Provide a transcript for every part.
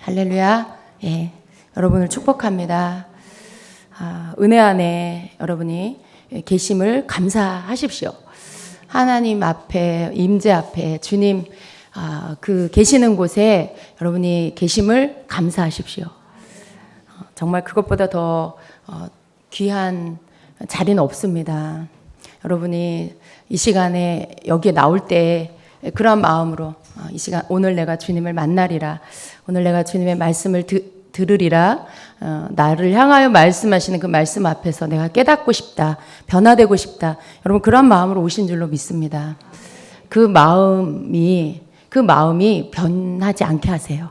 할렐루야. 예, 여러분을 축복합니다. 은혜 안에 여러분이 계심을 감사하십시오. 하나님 앞에, 임재 앞에 주님 그 계시는 곳에 여러분이 계심을 감사하십시오. 정말 그것보다 더 귀한 자리는 없습니다. 여러분이 이 시간에 여기에 나올 때 그런 마음으로 이 시간 오늘 내가 주님을 만나리라, 오늘 내가 주님의 말씀을 들으리라, 나를 향하여 말씀하시는 그 말씀 앞에서 내가 깨닫고 싶다, 변화되고 싶다, 여러분 그런 마음으로 오신 줄로 믿습니다. 그 마음이 변하지 않게 하세요.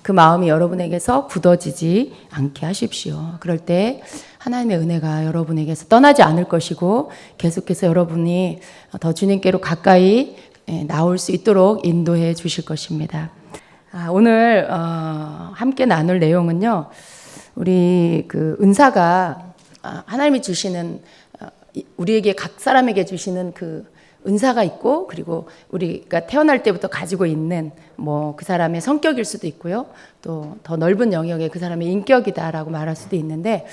그 마음이 여러분에게서 굳어지지 않게 하십시오. 그럴 때 하나님의 은혜가 여러분에게서 떠나지 않을 것이고 계속해서 여러분이 더 주님께로 가까이 나올 수 있도록 인도해 주실 것입니다. 오늘 함께 나눌 내용은요, 우리 그 은사가 하나님이 주시는 우리에게 각 사람에게 주시는 그 은사가 있고, 그리고 우리가 태어날 때부터 가지고 있는 그 사람의 성격일 수도 있고요, 또 더 넓은 영역의 그 사람의 인격이다라고 말할 수도 있는데,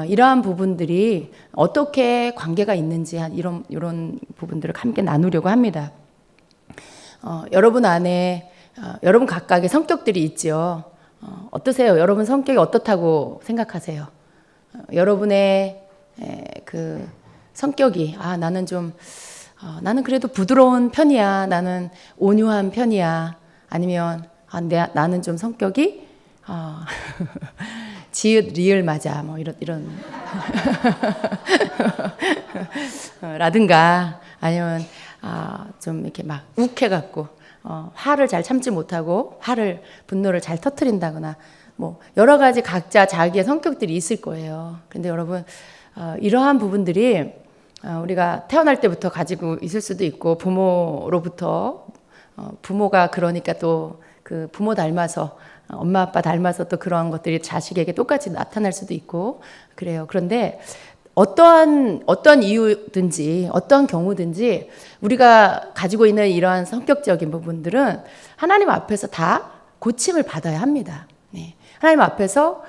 이러한 부분들이 어떻게 관계가 있는지 이런 부분들을 함께 나누려고 합니다. 여러분 안에 여러분 각각의 성격들이 있지요. 어떠세요? 여러분 성격이 어떻다고 생각하세요? 여러분의 그 성격이 나는 그래도 부드러운 편이야, 나는 온유한 편이야, 아니면 나는 좀 성격이 지읒 리을 맞아, 이런 라든가, 아니면 좀 이렇게 막 욱해갖고 화를 잘 참지 못하고 분노를 잘 터뜨린다거나, 여러 가지 각자 자기의 성격들이 있을 거예요. 근데 여러분, 이러한 부분들이 우리가 태어날 때부터 가지고 있을 수도 있고, 부모로부터, 부모가 그러니까 또 그 부모 닮아서, 엄마 아빠 닮아서 또 그러한 것들이 자식에게 똑같이 나타날 수도 있고 그래요. 그런데 어떤 이유든지 어떤 경우든지 우리가 가지고 있는 이러한 성격적인 부분들은 하나님 앞에서 다 고침을 받아야 합니다. 네. 하나님 앞에서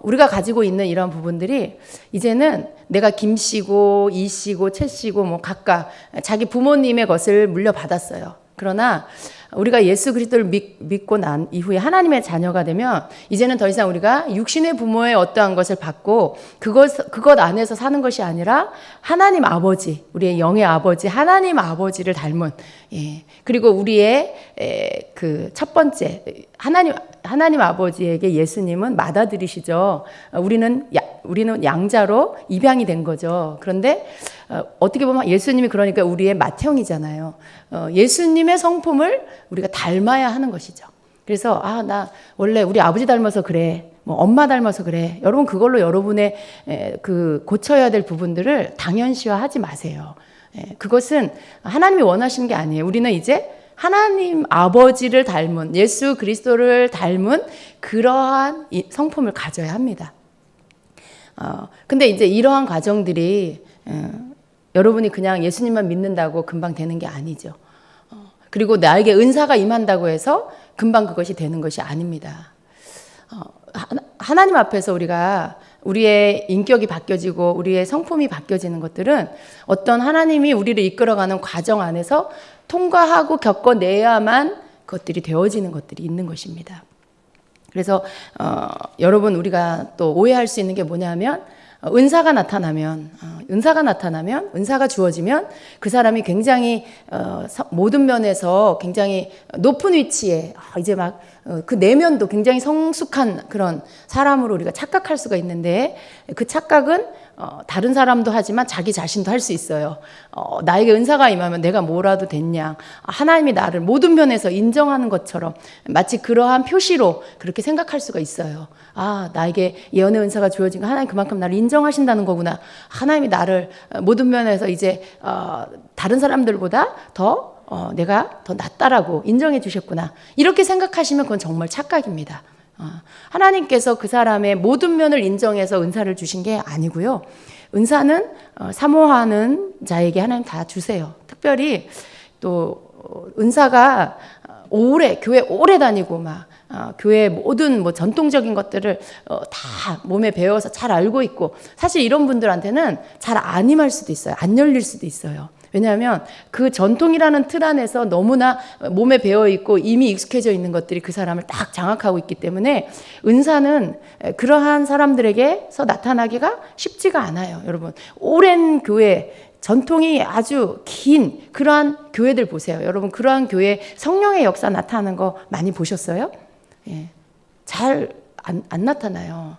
우리가 가지고 있는 이런 부분들이 이제는 내가 김씨고 이씨고 채씨고 각각 자기 부모님의 것을 물려받았어요. 그러나 우리가 예수 그리스도를 믿고 난 이후에 하나님의 자녀가 되면 이제는 더 이상 우리가 육신의 부모의 어떠한 것을 받고 그것 안에서 사는 것이 아니라 하나님 아버지, 우리의 영의 아버지 하나님 아버지를 닮은, 그리고 우리의 그 첫 번째 하나님 아버지에게 예수님은 맏아들이시죠. 우리는 양자로 입양이 된 거죠. 그런데 어떻게 보면 예수님이 그러니까 우리의 맏형이잖아요. 예수님의 성품을 우리가 닮아야 하는 것이죠. 그래서 나 원래 우리 아버지 닮아서 그래, 엄마 닮아서 그래. 여러분 그걸로 여러분의 그 고쳐야 될 부분들을 당연시화하지 마세요. 그것은 하나님이 원하시는 게 아니에요. 우리는 이제 하나님 아버지를 닮은, 예수 그리스도를 닮은 그러한 성품을 가져야 합니다. 근데 이제 이러한 과정들이 여러분이 그냥 예수님만 믿는다고 금방 되는 게 아니죠. 그리고 나에게 은사가 임한다고 해서 금방 그것이 되는 것이 아닙니다. 하나님 앞에서 우리의 인격이 바뀌어지고 우리의 성품이 바뀌어지는 것들은 어떤 하나님이 우리를 이끌어가는 과정 안에서 통과하고 겪어내야만 그것들이 되어지는 것들이 있는 것입니다. 그래서 여러분 우리가 또 오해할 수 있는 게 뭐냐면, 은사가 나타나면, 은사가 주어지면 그 사람이 굉장히 모든 면에서 굉장히 높은 위치에 이제 그 내면도 굉장히 성숙한 그런 사람으로 우리가 착각할 수가 있는데, 그 착각은 다른 사람도 하지만 자기 자신도 할 수 있어요. 나에게 은사가 임하면 내가 뭐라도 됐냐, 하나님이 나를 모든 면에서 인정하는 것처럼 마치 그러한 표시로 그렇게 생각할 수가 있어요. 나에게 예언의 은사가 주어진 거 하나님 그만큼 나를 인정하신다는 거구나, 하나님이 나를 모든 면에서 이제 다른 사람들보다 내가 더 낫다라고 인정해 주셨구나, 이렇게 생각하시면 그건 정말 착각입니다. 하나님께서 그 사람의 모든 면을 인정해서 은사를 주신 게 아니고요. 은사는 사모하는 자에게 하나님 다 주세요. 특별히 또 은사가 교회 오래 다니고 막 교회 모든 뭐 전통적인 것들을 다 몸에 배워서 잘 알고 있고, 사실 이런 분들한테는 잘 안 임할 수도 있어요. 안 열릴 수도 있어요. 왜냐하면 그 전통이라는 틀 안에서 너무나 몸에 배어 있고 이미 익숙해져 있는 것들이 그 사람을 딱 장악하고 있기 때문에 은사는 그러한 사람들에게서 나타나기가 쉽지가 않아요. 여러분, 오랜 교회, 전통이 아주 긴 그러한 교회들 보세요. 여러분, 그러한 교회 성령의 역사 나타나는 거 많이 보셨어요? 예, 잘 안 나타나요.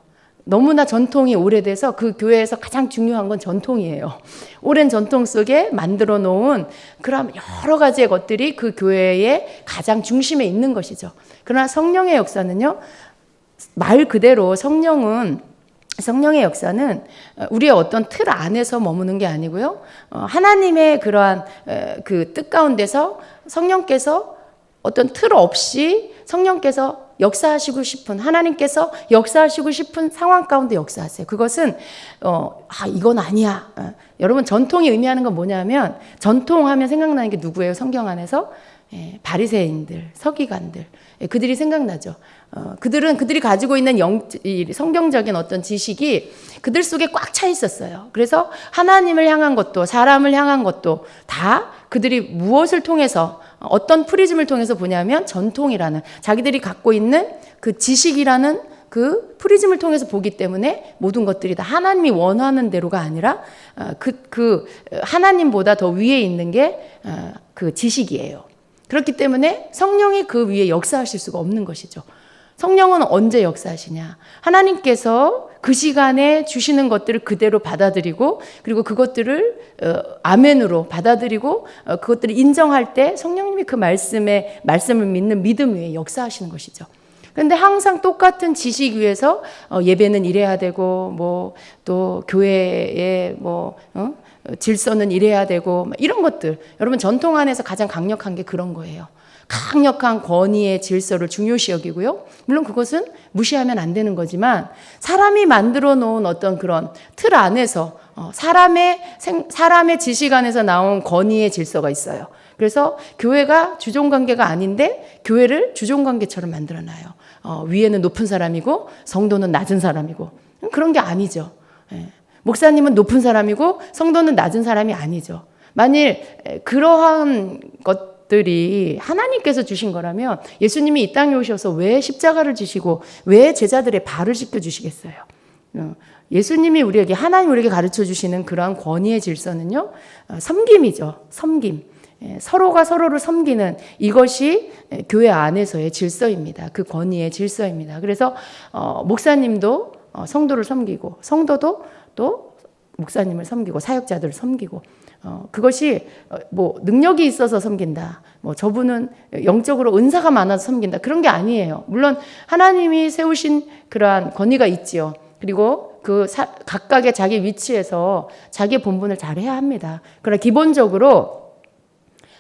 너무나 전통이 오래돼서 그 교회에서 가장 중요한 건 전통이에요. 오랜 전통 속에 만들어 놓은 그런 여러 가지의 것들이 그 교회의 가장 중심에 있는 것이죠. 그러나 성령의 역사는요, 말 그대로 성령의 역사는 우리의 어떤 틀 안에서 머무는 게 아니고요, 하나님의 그러한 그 뜻 가운데서 성령께서 어떤 틀 없이 성령께서 역사하시고 싶은, 하나님께서 역사하시고 싶은 상황 가운데 역사하세요. 그것은 이건 아니야. 여러분, 전통이 의미하는 건 뭐냐면, 전통하면 생각나는 게 누구예요? 성경 안에서 바리새인들, 서기관들, 그들이 생각나죠. 그들이 가지고 있는 성경적인 어떤 지식이 그들 속에 꽉 차 있었어요. 그래서 하나님을 향한 것도 사람을 향한 것도 다 그들이 무엇을 통해서, 어떤 프리즘을 통해서 보냐면 전통이라는, 자기들이 갖고 있는 그 지식이라는 그 프리즘을 통해서 보기 때문에 모든 것들이 다 하나님이 원하는 대로가 아니라 하나님보다 더 위에 있는 게 그 지식이에요. 그렇기 때문에 성령이 그 위에 역사하실 수가 없는 것이죠. 성령은 언제 역사하시냐? 하나님께서 그 시간에 주시는 것들을 그대로 받아들이고, 그리고 그것들을 아멘으로 받아들이고, 그것들을 인정할 때 성령님이 그 말씀을 믿는 믿음 위에 역사하시는 것이죠. 그런데 항상 똑같은 지식 위에서 예배는 이래야 되고, 뭐 또 교회의 질서는 이래야 되고, 이런 것들, 여러분, 전통 안에서 가장 강력한 게 그런 거예요. 강력한 권위의 질서를 중요시 여기고요. 물론 그것은 무시하면 안 되는 거지만, 사람이 만들어 놓은 어떤 그런 틀 안에서 사람의 지식 안에서 나온 권위의 질서가 있어요. 그래서 교회가 주종관계가 아닌데 교회를 주종관계처럼 만들어놔요. 위에는 높은 사람이고 성도는 낮은 사람이고, 그런 게 아니죠. 목사님은 높은 사람이고 성도는 낮은 사람이 아니죠. 만일 그러한 것들이 하나님께서 주신 거라면 예수님이 이 땅에 오셔서 왜 십자가를 지시고 왜 제자들의 발을 씻겨 주시겠어요? 예수님이 하나님 우리에게 가르쳐 주시는 그러한 권위의 질서는요, 섬김이죠. 섬김. 서로가 서로를 섬기는 이것이 교회 안에서의 질서입니다. 그 권위의 질서입니다. 그래서 목사님도 성도를 섬기고, 성도도 또 목사님을 섬기고, 사역자들을 섬기고, 그것이 뭐 능력이 있어서 섬긴다, 뭐 저분은 영적으로 은사가 많아서 섬긴다, 그런 게 아니에요. 물론 하나님이 세우신 그러한 권위가 있지요. 그리고 각각의 자기 위치에서 자기 본분을 잘 해야 합니다. 그러나 기본적으로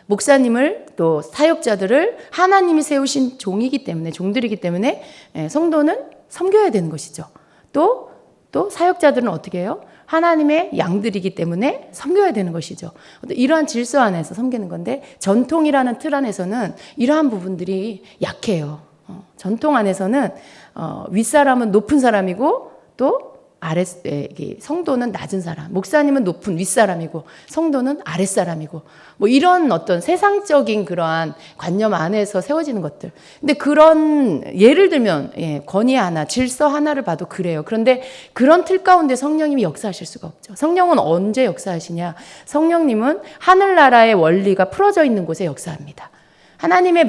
목사님을 또 사역자들을 하나님이 세우신 종들이기 때문에 성도는 섬겨야 되는 것이죠. 또 사역자들은 어떻게 해요? 하나님의 양들이기 때문에 섬겨야 되는 것이죠. 이러한 질서 안에서 섬기는 건데, 전통이라는 틀 안에서는 이러한 부분들이 약해요. 전통 안에서는 윗사람은 높은 사람이고, 또 성도는 낮은 사람, 목사님은 높은 윗사람이고 성도는 아랫사람이고, 뭐 이런 어떤 세상적인 그러한 관념 안에서 세워지는 것들. 근데 그런 예를 들면 권위 하나, 질서 하나를 봐도 그래요. 그런데 그런 틀 가운데 성령님이 역사하실 수가 없죠. 성령은 언제 역사하시냐? 성령님은 하늘나라의 원리가 풀어져 있는 곳에 역사합니다. 하나님의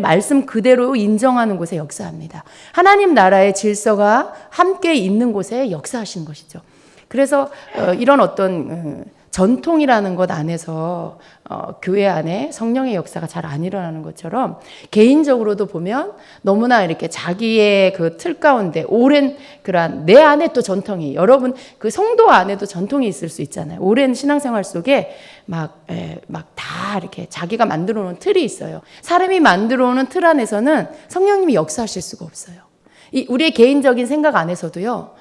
말씀 그대로 인정하는 곳에 역사합니다. 하나님 나라의 질서가 함께 있는 곳에 역사하시는 것이죠. 그래서 이런 어떤 전통이라는 것 안에서 교회 안에 성령의 역사가 잘 안 일어나는 것처럼, 개인적으로도 보면 너무나 이렇게 자기의 그 틀 가운데 오랜 그러한 내 안에 또 전통이, 여러분 그 성도 안에도 전통이 있을 수 있잖아요. 오랜 신앙생활 속에 막 다 이렇게 자기가 만들어 놓은 틀이 있어요. 사람이 만들어 놓은 틀 안에서는 성령님이 역사하실 수가 없어요. 우리의 개인적인 생각 안에서도요,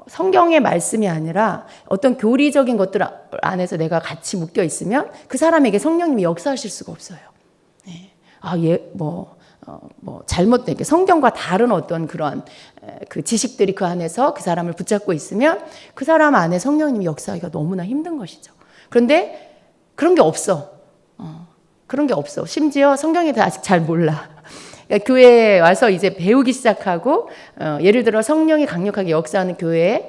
성경의 말씀이 아니라 어떤 교리적인 것들 안에서 내가 같이 묶여 있으면 그 사람에게 성령님이 역사하실 수가 없어요. 잘못된 성경과 다른 어떤 그런 그 지식들이 그 안에서 그 사람을 붙잡고 있으면 그 사람 안에 성령님이 역사하기가 너무나 힘든 것이죠. 그런데 그런 게 없어. 그런 게 없어. 심지어 성경에 대해 아직 잘 몰라. 그러니까 교회에 와서 이제 배우기 시작하고, 예를 들어 성령이 강력하게 역사하는 교회에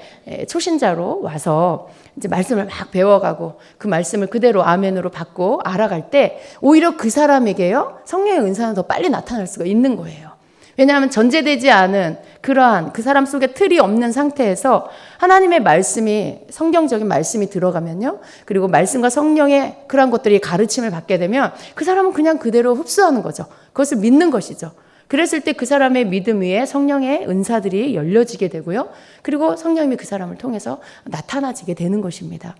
초신자로 와서 이제 말씀을 막 배워가고 그 말씀을 그대로 아멘으로 받고 알아갈 때 오히려 그 사람에게요, 성령의 은사는 더 빨리 나타날 수가 있는 거예요. 왜냐하면 전제되지 않은 그러한 그 사람 속에 틀이 없는 상태에서 하나님의 말씀이, 성경적인 말씀이 들어가면요, 그리고 말씀과 성령의 그러한 것들이 가르침을 받게 되면 그 사람은 그냥 그대로 흡수하는 거죠. 그것을 믿는 것이죠. 그랬을 때 그 사람의 믿음 위에 성령의 은사들이 열려지게 되고요, 그리고 성령님이 그 사람을 통해서 나타나지게 되는 것입니다.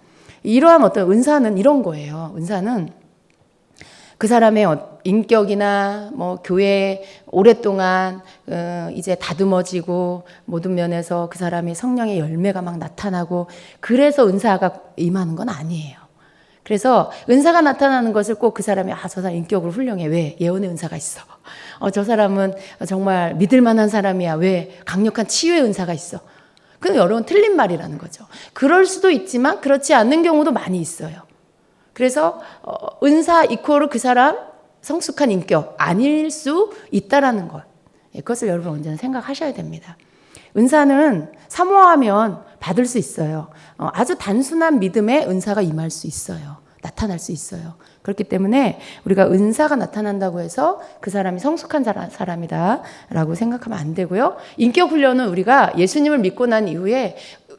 이러한 어떤 은사는 이런 거예요. 은사는 그 사람의 인격이나 교회에 오랫동안 이제 다듬어지고 모든 면에서 그 사람이 성령의 열매가 막 나타나고 그래서 은사가 임하는 건 아니에요. 그래서 은사가 나타나는 것을 꼭 그 사람이 저 사람 인격으로 훌륭해. 왜? 예언의 은사가 있어. 저 사람은 정말 믿을 만한 사람이야. 왜? 강력한 치유의 은사가 있어. 그건 여러분 틀린 말이라는 거죠. 그럴 수도 있지만 그렇지 않는 경우도 많이 있어요. 그래서 은사 이코르 그 사람 성숙한 인격 아닐 수 있다라는 것, 그것을 여러분 언제나 생각하셔야 됩니다. 은사는 사모하면 받을 수 있어요. 아주 단순한 믿음의 은사가 임할 수 있어요. 나타날 수 있어요. 그렇기 때문에 우리가 은사가 나타난다고 해서 그 사람이 성숙한 사람이다라고 생각하면 안 되고요. 인격 훈련은 우리가 예수님을 믿고 난 이후에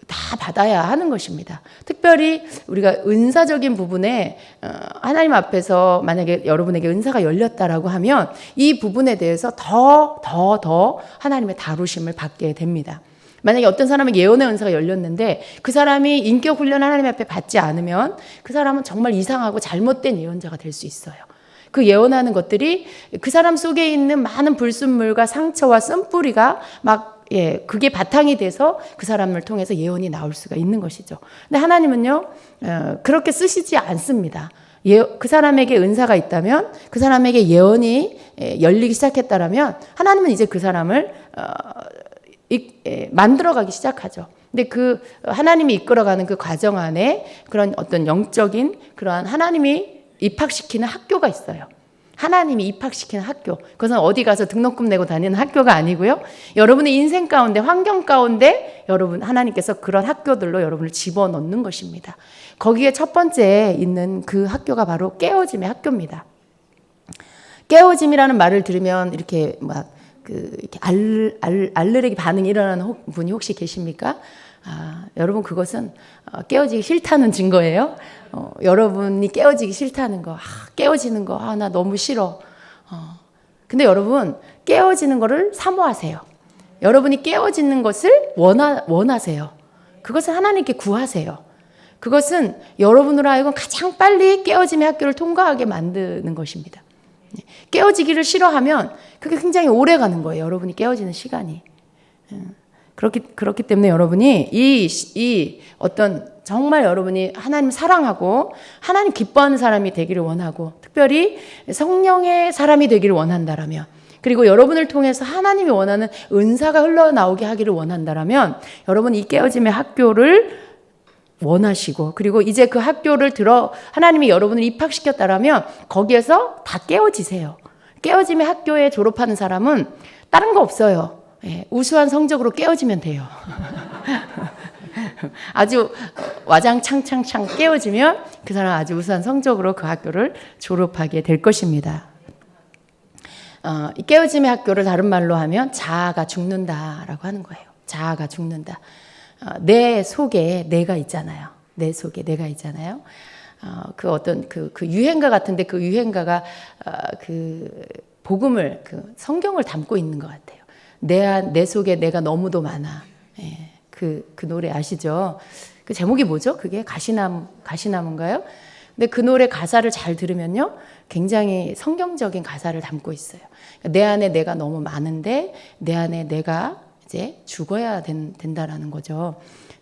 다 받아야 하는 것입니다. 특별히 우리가 은사적인 부분에 하나님 앞에서 만약에 여러분에게 은사가 열렸다라고 하면 이 부분에 대해서 더 하나님의 다루심을 받게 됩니다. 만약에 어떤 사람에게 예언의 은사가 열렸는데 그 사람이 인격 훈련 하나님 앞에 받지 않으면 그 사람은 정말 이상하고 잘못된 예언자가 될 수 있어요. 그 예언하는 것들이 그 사람 속에 있는 많은 불순물과 상처와 쓴뿌리가 그게 바탕이 돼서 그 사람을 통해서 예언이 나올 수가 있는 것이죠. 근데 하나님은요, 그렇게 쓰시지 않습니다. 그 사람에게 은사가 있다면, 그 사람에게 예언이 열리기 시작했다라면, 하나님은 이제 그 사람을 만들어가기 시작하죠. 근데 그 하나님이 이끌어가는 그 과정 안에 그런 어떤 영적인 그러한 하나님이 입학시키는 학교가 있어요. 하나님이 입학시키는 학교. 그것은 어디 가서 등록금 내고 다니는 학교가 아니고요. 여러분의 인생 가운데, 환경 가운데 여러분 하나님께서 그런 학교들로 여러분을 집어넣는 것입니다. 거기에 첫 번째 있는 그 학교가 바로 깨어짐의 학교입니다. 깨어짐이라는 말을 들으면 이렇게 이렇게 알레르기 반응이 일어나는 분이 혹시 계십니까? 여러분 그것은 깨어지기 싫다는 증거예요. 여러분이 깨어지기 싫다는 거, 깨어지는 거, 나 너무 싫어. 근데 여러분 깨어지는 거를 사모하세요. 여러분이 깨어지는 것을 원하세요. 그것을 하나님께 구하세요. 그것은 여러분으로 하여금 가장 빨리 깨어짐의 학교를 통과하게 만드는 것입니다. 깨어지기를 싫어하면 그게 굉장히 오래 가는 거예요. 여러분이 깨어지는 시간이. 그렇기 때문에 여러분이 이 어떤 정말 여러분이 하나님 사랑하고 하나님 기뻐하는 사람이 되기를 원하고, 특별히 성령의 사람이 되기를 원한다라면, 그리고 여러분을 통해서 하나님이 원하는 은사가 흘러나오게 하기를 원한다라면, 여러분 이 깨어짐의 학교를 원하시고, 그리고 이제 그 학교를 하나님이 여러분을 입학시켰다라면 거기에서 다 깨어지세요. 깨어짐의 학교에 졸업하는 사람은 다른 거 없어요. 우수한 성적으로 깨어지면 돼요. 아주 와장창창창 깨어지면 그 사람 아주 우수한 성적으로 그 학교를 졸업하게 될 것입니다. 이 깨어짐의 학교를 다른 말로 하면 자아가 죽는다라고 하는 거예요. 자아가 죽는다. 내 속에 내가 있잖아요. 내 속에 내가 있잖아요. 그 어떤 그 유행가 같은데 그 유행가가 그 복음을, 그 성경을 담고 있는 것 같아요. 내 속에 내가 너무도 많아. 그 노래 아시죠? 그 제목이 뭐죠? 그게 가시나무인가요? 근데 그 노래 가사를 잘 들으면요, 굉장히 성경적인 가사를 담고 있어요. 내 안에 내가 너무 많은데 내 안에 내가 이제 죽어야 된다라는 거죠.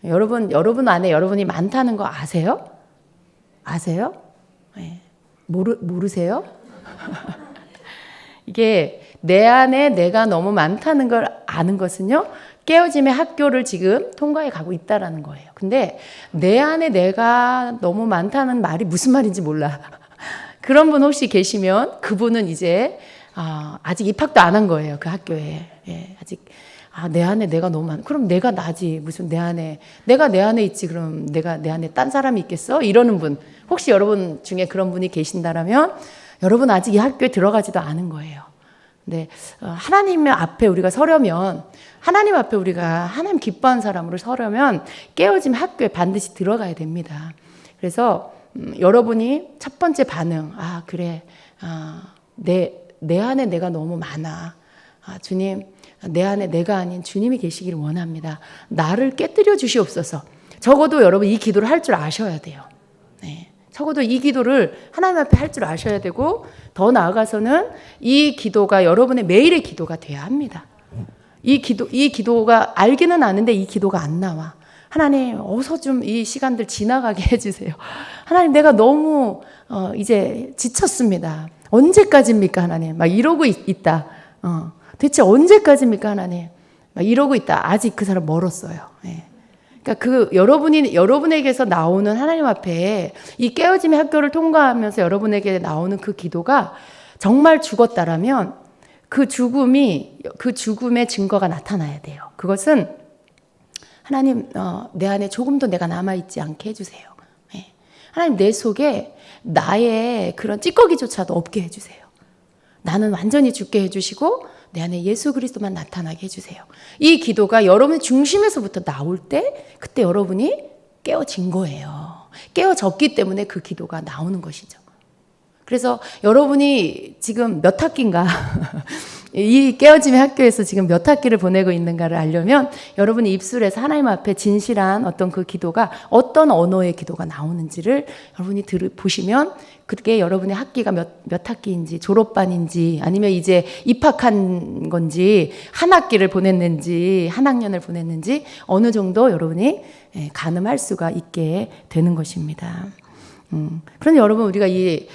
여러분 안에 여러분이 많다는 거 아세요? 아세요? 네. 모르세요? 이게 내 안에 내가 너무 많다는 걸 아는 것은요, 깨어짐의 학교를 지금 통과해 가고 있다라는 거예요. 근데 내 안에 내가 너무 많다는 말이 무슨 말인지 몰라. 그런 분 혹시 계시면 그분은 이제 아직 입학도 안 한 거예요. 그 학교에. 예, 아직 내 안에 내가 너무 많아. 그럼 내가 나지. 무슨 내가 내 안에 있지. 그럼 내가 내 안에 딴 사람이 있겠어? 이러는 분. 혹시 여러분 중에 그런 분이 계신다라면 여러분 아직 이 학교에 들어가지도 않은 거예요. 근데 하나님 앞에 우리가 서려면, 하나님 앞에 우리가 하나님 기뻐하는 사람으로 서려면 깨어짐 학교에 반드시 들어가야 됩니다. 그래서 여러분이 첫 번째 반응, 그래, 내 안에 내가 너무 많아. 주님, 내 안에 내가 아닌 주님이 계시기를 원합니다. 나를 깨뜨려 주시옵소서. 적어도 여러분 이 기도를 할 줄 아셔야 돼요. 네. 적어도 이 기도를 하나님 앞에 할 줄 아셔야 되고, 더 나아가서는 이 기도가 여러분의 매일의 기도가 돼야 합니다. 이 기도가 알기는 아는데 이 기도가 안 나와. 하나님, 어서 좀 이 시간들 지나가게 해주세요. 하나님, 내가 너무 이제 지쳤습니다. 언제까지입니까, 하나님? 막 이러고 있다. 대체 언제까지입니까, 하나님? 막 이러고 있다. 아직 그 사람 멀었어요. 네. 그러니까 여러분에게서 나오는 하나님 앞에 이 깨어짐의 학교를 통과하면서 여러분에게 나오는 그 기도가 정말 죽었다라면 그 죽음의 증거가 나타나야 돼요. 그것은 하나님, 내 안에 조금도 내가 남아있지 않게 해주세요. 네. 하나님, 내 속에 나의 그런 찌꺼기조차도 없게 해주세요. 나는 완전히 죽게 해주시고 내 안에 예수 그리스도만 나타나게 해주세요. 이 기도가 여러분의 중심에서부터 나올 때 그때 여러분이 깨어진 거예요. 깨어졌기 때문에 그 기도가 나오는 것이죠. 그래서 여러분이 지금 몇 학기인가 이 깨어짐의 학교에서 지금 몇 학기를 보내고 있는가를 알려면 여러분이 입술에서 하나님 앞에 진실한 어떤 그 기도가 어떤 언어의 기도가 나오는지를 여러분이 보시면 그게 여러분의 학기가 몇 학기인지 졸업반인지 아니면 이제 입학한 건지 한 학기를 보냈는지 한 학년을 보냈는지 어느 정도 여러분이 가늠할 수가 있게 되는 것입니다. 그런데 여러분 우리가 이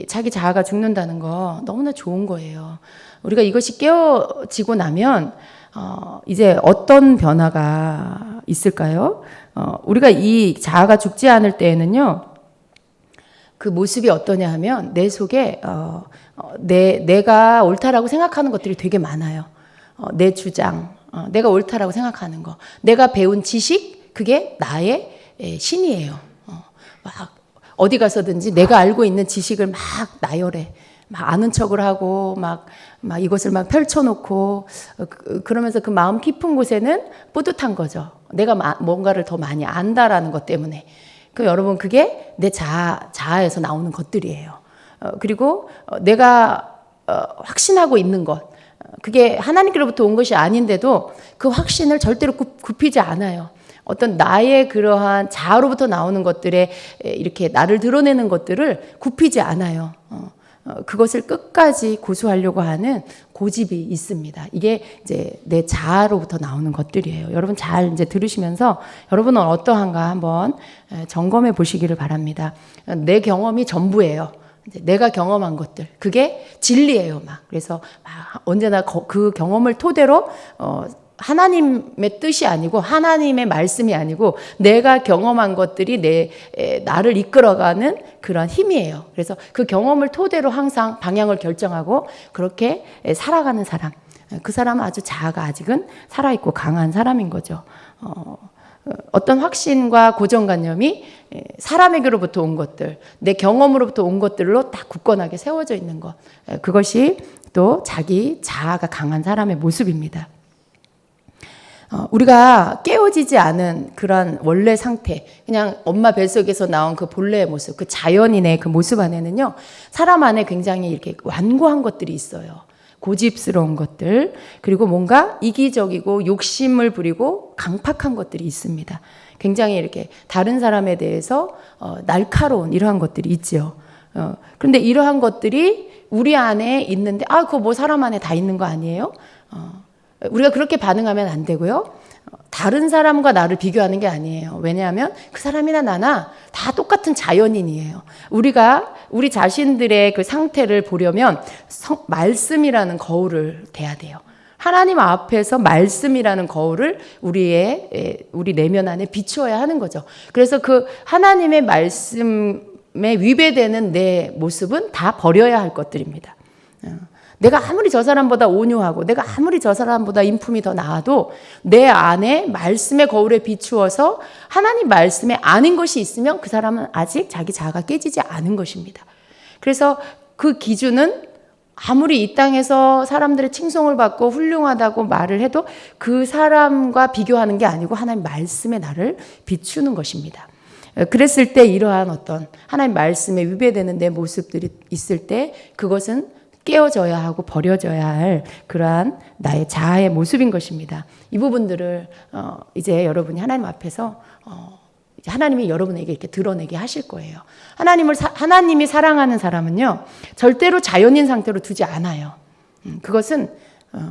자기 자아가 죽는다는 거 너무나 좋은 거예요. 우리가 이것이 깨어지고 나면 이제 어떤 변화가 있을까요? 우리가 이 자아가 죽지 않을 때에는요. 그 모습이 어떠냐 하면 내 속에 내가 옳다라고 생각하는 것들이 되게 많아요. 내 주장, 내가 옳다라고 생각하는 거, 내가 배운 지식, 그게 나의 신이에요. 막 어디 가서든지 내가 알고 있는 지식을 막 나열해. 막 아는 척을 하고 막 이것을 막 펼쳐놓고 그러면서 그 마음 깊은 곳에는 뿌듯한 거죠. 내가 뭔가를 더 많이 안다라는 것 때문에. 여러분 그게 내 자아에서 나오는 것들이에요. 그리고 내가 확신하고 있는 것. 그게 하나님께로부터 온 것이 아닌데도 그 확신을 절대로 굽히지 않아요. 어떤 나의 그러한 자아로부터 나오는 것들에 이렇게 나를 드러내는 것들을 굽히지 않아요. 그것을 끝까지 고수하려고 하는 고집이 있습니다. 이게 이제 내 자아로부터 나오는 것들이에요. 여러분 잘 이제 들으시면서 여러분은 어떠한가 한번 점검해 보시기를 바랍니다. 내 경험이 전부예요. 이제 내가 경험한 것들, 그게 진리예요. 그래서 언제나 그 경험을 토대로 하나님의 뜻이 아니고 하나님의 말씀이 아니고 내가 경험한 것들이 나를 이끌어가는 그런 힘이에요. 그래서 그 경험을 토대로 항상 방향을 결정하고 그렇게 살아가는 사람, 그 사람은 아주 자아가 아직은 살아있고 강한 사람인 거죠. 어떤 확신과 고정관념이 사람에게로부터 온 것들, 내 경험으로부터 온 것들로 딱 굳건하게 세워져 있는 것, 그것이 또 자기 자아가 강한 사람의 모습입니다. 우리가 깨어지지 않은 그런 원래 상태, 그냥 엄마 뱃속에서 나온 그 본래의 모습, 그 자연인의 그 모습 안에는요, 사람 안에 굉장히 이렇게 완고한 것들이 있어요. 고집스러운 것들, 그리고 뭔가 이기적이고 욕심을 부리고 강팍한 것들이 있습니다. 굉장히 이렇게 다른 사람에 대해서 날카로운 이러한 것들이 있죠. 그런데 이러한 것들이 우리 안에 있는데, 그거 뭐 사람 안에 다 있는 거 아니에요? 우리가 그렇게 반응하면 안 되고요. 다른 사람과 나를 비교하는 게 아니에요. 왜냐하면 그 사람이나 나나 다 똑같은 자연인이에요. 우리가 우리 자신들의 그 상태를 보려면 말씀이라는 거울을 대야 돼요. 하나님 앞에서 말씀이라는 거울을 우리 내면 안에 비추어야 하는 거죠. 그래서 그 하나님의 말씀에 위배되는 내 모습은 다 버려야 할 것들입니다. 내가 아무리 저 사람보다 온유하고 내가 아무리 저 사람보다 인품이 더 나아도 내 안에 말씀의 거울에 비추어서 하나님 말씀에 아닌 것이 있으면 그 사람은 아직 자기 자아가 깨지지 않은 것입니다. 그래서 그 기준은 아무리 이 땅에서 사람들의 칭송을 받고 훌륭하다고 말을 해도 그 사람과 비교하는 게 아니고 하나님 말씀에 나를 비추는 것입니다. 그랬을 때 이러한 어떤 하나님 말씀에 위배되는 내 모습들이 있을 때 그것은 깨어져야 하고 버려져야 할 그러한 나의 자아의 모습인 것입니다. 이 부분들을 이제 여러분이 하나님 앞에서 하나님이 여러분에게 이렇게 드러내게 하실 거예요. 하나님이 사랑하는 사람은요, 절대로 자연인 상태로 두지 않아요. 그것은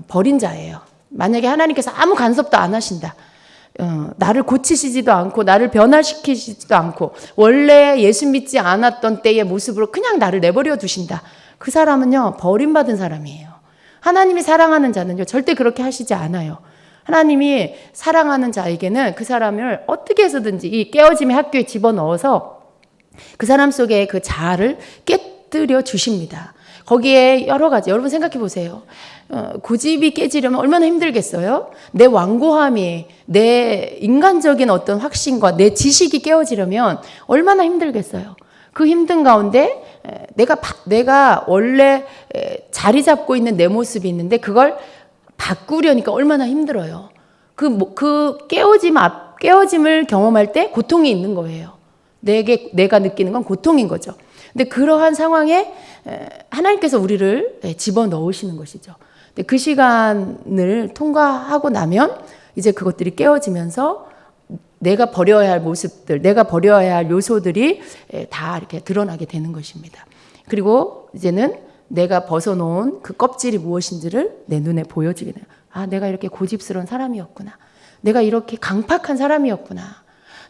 버린 자예요. 만약에 하나님께서 아무 간섭도 안 하신다. 나를 고치시지도 않고 나를 변화시키시지도 않고 원래 예수 믿지 않았던 때의 모습으로 그냥 나를 내버려 두신다. 그 사람은요, 버림받은 사람이에요. 하나님이 사랑하는 자는요, 절대 그렇게 하시지 않아요. 하나님이 사랑하는 자에게는 그 사람을 어떻게 해서든지 이 깨어짐의 학교에 집어넣어서 그 사람 속에 그 자아를 깨뜨려 주십니다. 거기에 여러 가지, 여러분 생각해 보세요. 고집이 깨지려면 얼마나 힘들겠어요? 내 완고함이, 내 인간적인 어떤 확신과 내 지식이 깨어지려면 얼마나 힘들겠어요? 그 힘든 가운데 내가 원래 자리 잡고 있는 내 모습이 있는데 그걸 바꾸려니까 얼마나 힘들어요. 그 깨어짐을 경험할 때 고통이 있는 거예요. 내가 느끼는 건 고통인 거죠. 근데 그러한 상황에 하나님께서 우리를 집어넣으시는 것이죠. 근데 그 시간을 통과하고 나면 이제 그것들이 깨어지면서 내가 버려야 할 모습들, 내가 버려야 할 요소들이 다 이렇게 드러나게 되는 것입니다. 그리고 이제는 내가 벗어놓은 그 껍질이 무엇인지를 내 눈에 보여지게 돼요. 아, 내가 이렇게 고집스러운 사람이었구나. 내가 이렇게 강팍한 사람이었구나.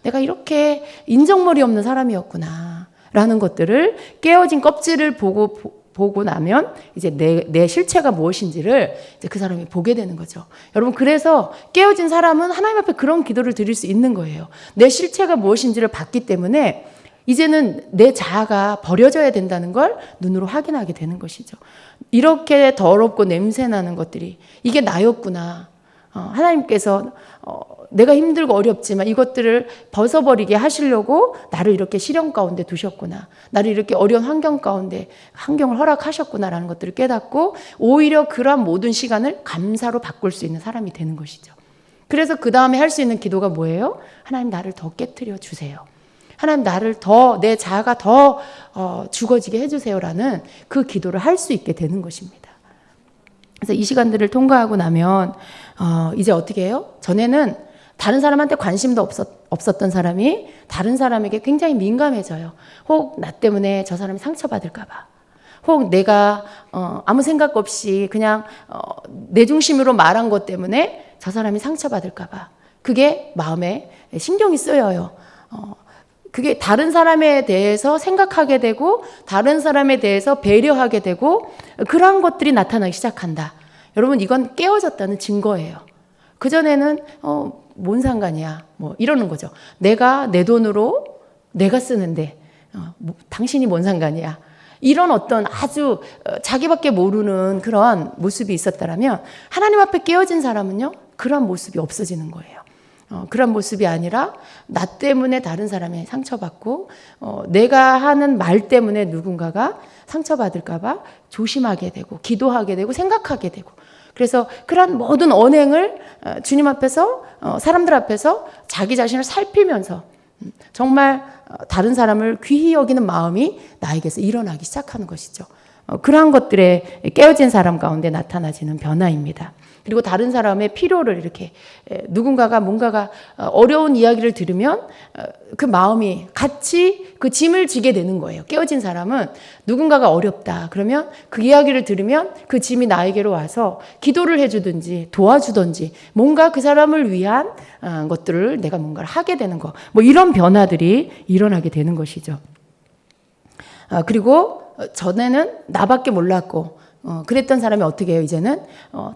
내가 이렇게 인정머리 없는 사람이었구나. 라는 것들을 깨어진 껍질을 보고 나면 이제 내 실체가 무엇인지를 이제 그 사람이 보게 되는 거죠. 여러분, 그래서 깨어진 사람은 하나님 앞에 그런 기도를 드릴 수 있는 거예요. 내 실체가 무엇인지를 봤기 때문에 이제는 내 자아가 버려져야 된다는 걸 눈으로 확인하게 되는 것이죠. 이렇게 더럽고 냄새나는 것들이 이게 나였구나. 하나님께서 내가 힘들고 어렵지만 이것들을 벗어버리게 하시려고 나를 이렇게 시련 가운데 두셨구나. 나를 이렇게 어려운 환경을 허락하셨구나라는 것들을 깨닫고 오히려 그러한 모든 시간을 감사로 바꿀 수 있는 사람이 되는 것이죠. 그래서 그 다음에 할 수 있는 기도가 뭐예요? 하나님, 나를 더 깨트려 주세요. 하나님, 나를 내 자아가 더 죽어지게 해주세요라는 그 기도를 할 수 있게 되는 것입니다. 그래서 이 시간들을 통과하고 나면 이제 어떻게 해요? 전에는 다른 사람한테 관심도 없었던 사람이 다른 사람에게 굉장히 민감해져요. 혹 나 때문에 저 사람이 상처받을까 봐. 혹 내가 아무 생각 없이 그냥 내 중심으로 말한 것 때문에 저 사람이 상처받을까 봐. 그게 마음에 신경이 쓰여요. 그게 다른 사람에 대해서 생각하게 되고 다른 사람에 대해서 배려하게 되고 그러한 것들이 나타나기 시작한다. 여러분, 이건 깨어졌다는 증거예요. 그전에는 뭔 상관이야 뭐 이러는 거죠. 내가 내 돈으로 내가 쓰는데 당신이 뭔 상관이야. 이런 어떤 아주 자기밖에 모르는 그러한 모습이 있었다면 하나님 앞에 깨어진 사람은요, 그러한 모습이 없어지는 거예요. 그런 모습이 아니라 나 때문에 다른 사람이 상처받고 내가 하는 말 때문에 누군가가 상처받을까 봐 조심하게 되고 기도하게 되고 생각하게 되고, 그래서 그런 모든 언행을 주님 앞에서 사람들 앞에서 자기 자신을 살피면서 정말 다른 사람을 귀히 여기는 마음이 나에게서 일어나기 시작하는 것이죠. 그러한 것들에 깨어진 사람 가운데 나타나지는 변화입니다. 그리고 다른 사람의 필요를 이렇게 누군가가 뭔가가 어려운 이야기를 들으면 그 마음이 같이 그 짐을 지게 되는 거예요. 깨어진 사람은 누군가가 어렵다 그러면 그 이야기를 들으면 그 짐이 나에게로 와서 기도를 해주든지 도와주든지 뭔가 그 사람을 위한 것들을 내가 뭔가를 하게 되는 거, 뭐 이런 변화들이 일어나게 되는 것이죠. 그리고 전에는 나밖에 몰랐고 그랬던 사람이 어떻게 해요? 이제는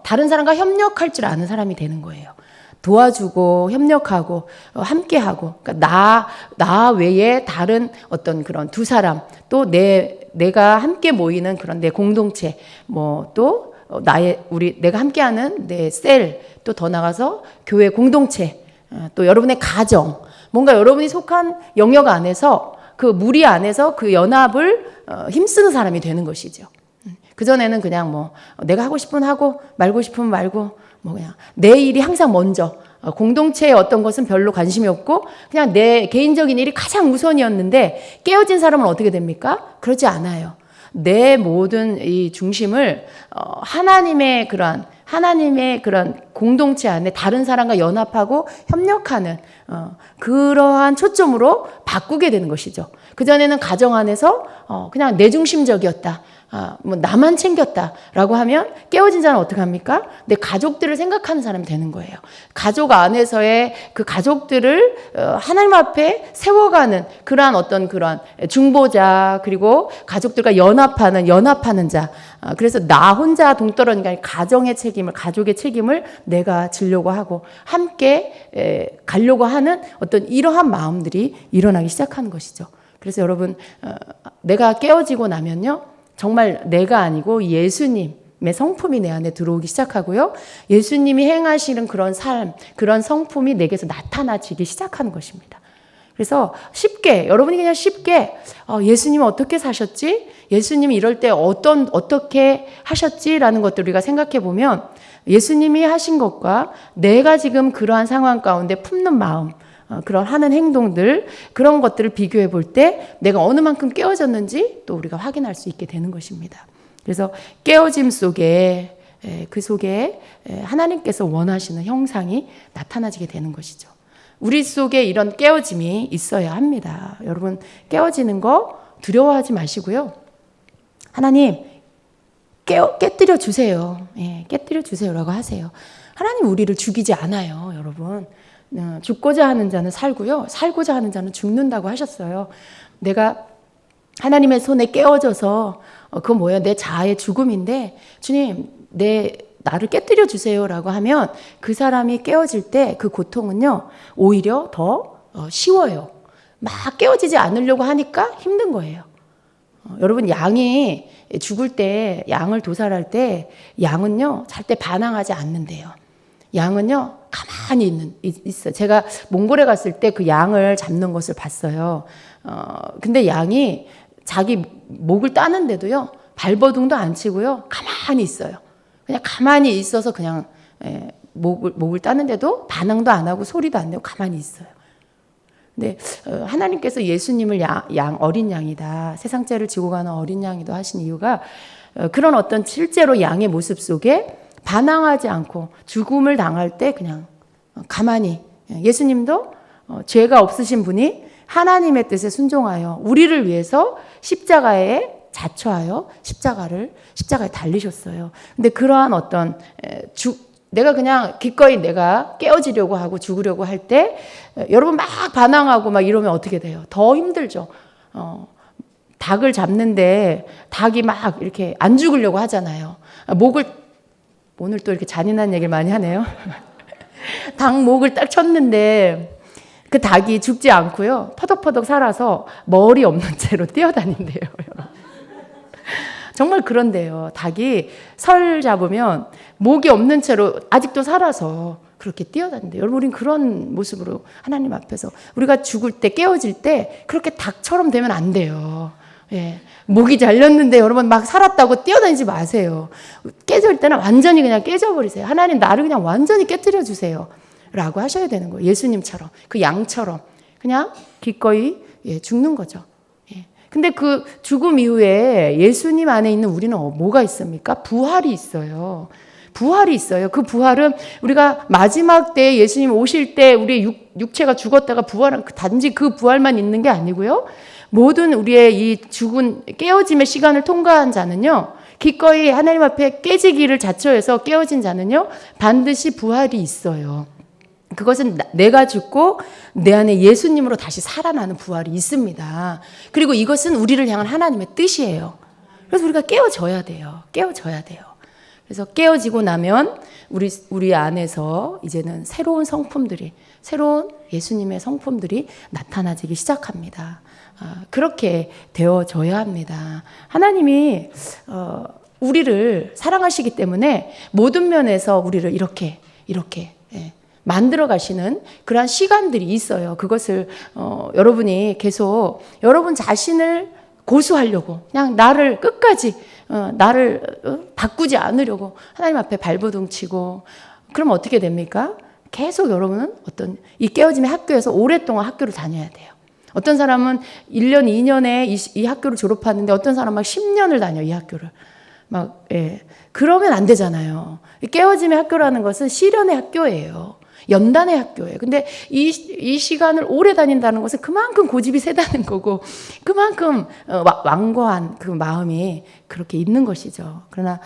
다른 사람과 협력할 줄 아는 사람이 되는 거예요. 도와주고 협력하고 함께하고, 그러니까 나 외에 다른 어떤 그런 두 사람, 또 내가 함께 모이는 그런 내 공동체, 뭐 또 내가 함께하는 내 셀, 또 더 나가서 교회 공동체, 또 여러분의 가정, 뭔가 여러분이 속한 영역 안에서 그 무리 안에서 그 연합을 힘쓰는 사람이 되는 것이죠. 그전에는 그냥 뭐 내가 하고 싶으면 하고 말고 싶으면 말고 뭐 그냥 내 일이 항상 먼저, 공동체의 어떤 것은 별로 관심이 없고 그냥 내 개인적인 일이 가장 우선이었는데, 깨어진 사람은 어떻게 됩니까? 그러지 않아요. 내 모든 이 중심을 하나님의 그런 공동체 안에 다른 사람과 연합하고 협력하는 그러한 초점으로 바꾸게 되는 것이죠. 그전에는 가정 안에서 그냥 내 중심적이었다. 뭐 나만 챙겼다라고 하면 깨어진 자는 어떻게 합니까? 내 가족들을 생각하는 사람이 되는 거예요. 가족 안에서의 그 가족들을 하나님 앞에 세워가는 그러한 어떤 그런 중보자, 그리고 가족들과 연합하는 자. 그래서 나 혼자 동떨어지니까 가정의 책임을, 가족의 책임을 내가 지려고 하고 함께 가려고 하는 어떤 이러한 마음들이 일어나기 시작하는 것이죠. 그래서 여러분, 내가 깨어지고 나면요, 정말 내가 아니고 예수님의 성품이 내 안에 들어오기 시작하고요, 예수님이 행하시는 그런 삶, 그런 성품이 내게서 나타나지기 시작하는 것입니다. 그래서 여러분이 그냥 쉽게 예수님은 어떻게 사셨지? 예수님이 이럴 때 어떻게 하셨지라는 것들 우리가 생각해 보면, 예수님이 하신 것과 내가 지금 그러한 상황 가운데 품는 마음, 그런 하는 행동들, 그런 것들을 비교해 볼 때 내가 어느 만큼 깨어졌는지 또 우리가 확인할 수 있게 되는 것입니다. 그래서 깨어짐 속에, 그 속에 하나님께서 원하시는 형상이 나타나지게 되는 것이죠. 우리 속에 이런 깨어짐이 있어야 합니다. 여러분, 깨어지는 거 두려워하지 마시고요, 하나님 깨뜨려 주세요. 깨뜨려 주세요라고 하세요. 하나님 우리를 죽이지 않아요, 여러분. 죽고자 하는 자는 살고요, 살고자 하는 자는 죽는다고 하셨어요. 내가 하나님의 손에 깨어져서 그건 뭐예요? 내 자아의 죽음인데, 주님 나를 깨뜨려 주세요라고 하면 그 사람이 깨어질 때 그 고통은요 오히려 더 쉬워요. 막 깨어지지 않으려고 하니까 힘든 거예요. 여러분, 양이 죽을 때, 양을 도살할 때 양은요 절대 반항하지 않는데요. 양은요 가만히 있어요. 제가 몽골에 갔을 때 그 양을 잡는 것을 봤어요. 근데 양이 자기 목을 따는데도요 발버둥도 안 치고요 가만히 있어요. 그냥 가만히 있어서 그냥 목을 따는데도 반항도 안 하고 소리도 안 내고 가만히 있어요. 근데 하나님께서 예수님을 어린 양이다, 세상 죄를 지고 가는 어린 양이다 하신 이유가, 그런 어떤 실제로 양의 모습 속에 반항하지 않고 죽음을 당할 때 그냥 가만히, 예수님도 죄가 없으신 분이 하나님의 뜻에 순종하여 우리를 위해서 십자가에 자초하여 십자가에 달리셨어요. 근데 그러한 어떤 내가 그냥 기꺼이 내가 깨어지려고 하고 죽으려고 할 때 여러분 막 반항하고 막 이러면 어떻게 돼요? 더 힘들죠. 닭을 잡는데 닭이 막 이렇게 안 죽으려고 하잖아요. 오늘 또 이렇게 잔인한 얘기를 많이 하네요. 닭 목을 딱 쳤는데 그 닭이 죽지 않고요, 퍼덕퍼덕 살아서 머리 없는 채로 뛰어다닌대요. 정말 그런데요. 닭이 설 잡으면 목이 없는 채로 아직도 살아서 그렇게 뛰어다닌대요. 여러분, 우린 그런 모습으로 하나님 앞에서 우리가 죽을 때, 깨어질 때 그렇게 닭처럼 되면 안 돼요. 목이 잘렸는데 여러분 막 살았다고 뛰어다니지 마세요. 깨질 때는 완전히 그냥 깨져버리세요. 하나님 나를 그냥 완전히 깨뜨려 주세요 라고 하셔야 되는 거예요. 예수님처럼, 그 양처럼 그냥 기꺼이 죽는 거죠. 근데 그 죽음 이후에 예수님 안에 있는 우리는 뭐가 있습니까? 부활이 있어요. 부활이 있어요. 그 부활은 우리가 마지막 때 예수님 오실 때 우리의 육체가 죽었다가 부활한 단지 그 부활만 있는 게 아니고요. 모든 우리의 이 죽은 깨어짐의 시간을 통과한 자는요. 기꺼이 하나님 앞에 깨지기를 자처해서 깨어진 자는요. 반드시 부활이 있어요. 그것은 내가 죽고 내 안에 예수님으로 다시 살아나는 부활이 있습니다. 그리고 이것은 우리를 향한 하나님의 뜻이에요. 그래서 우리가 깨어져야 돼요. 깨어져야 돼요. 그래서 깨어지고 나면 우리 안에서 이제는 새로운 성품들이, 새로운 예수님의 성품들이 나타나기 시작합니다. 그렇게 되어져야 합니다. 하나님이 우리를 사랑하시기 때문에 모든 면에서 우리를 이렇게 만들어 가시는 그러한 시간들이 있어요. 그것을 여러분이 계속 여러분 자신을 고수하려고 그냥 나를 끝까지 나를 바꾸지 않으려고 하나님 앞에 발버둥 치고 그럼 어떻게 됩니까? 계속 여러분은 어떤 이 깨어짐의 학교에서 오랫동안 학교를 다녀야 돼요. 어떤 사람은 1년, 2년에 이 학교를 졸업하는데 어떤 사람은 막 10년을 다녀 이 학교를. 그러면 안 되잖아요. 깨어짐의 학교라는 것은 시련의 학교예요. 연단의 학교예요. 근데 이 시간을 오래 다닌다는 것은 그만큼 고집이 세다는 거고 그만큼 완고한 그 마음이 그렇게 있는 것이죠. 그러나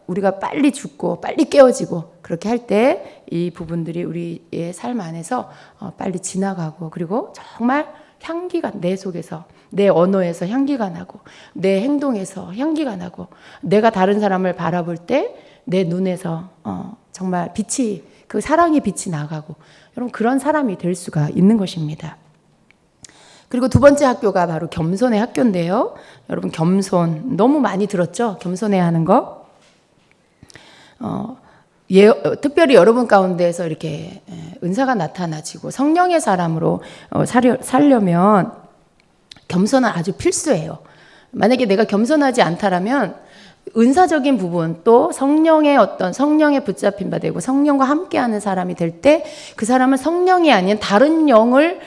우리가 빨리 죽고 빨리 깨어지고 그렇게 할 때 이 부분들이 우리의 삶 안에서 빨리 지나가고 그리고 정말 향기가 내 속에서 내 언어에서 향기가 나고 내 행동에서 향기가 나고 내가 다른 사람을 바라볼 때 내 눈에서 정말 빛이 그 사랑의 빛이 나가고 여러분 그런 사람이 될 수가 있는 것입니다. 그리고 두 번째 학교가 바로 겸손의 학교인데요. 여러분 겸손 너무 많이 들었죠? 겸손해야 하는 거. 특별히 여러분 가운데에서 이렇게 은사가 나타나지고 성령의 사람으로 살려면 겸손은 아주 필수예요. 만약에 내가 겸손하지 않다라면 은사적인 부분 또 성령의 성령에 붙잡힌 바 되고 성령과 함께하는 사람이 될 때 그 사람은 성령이 아닌 다른 영을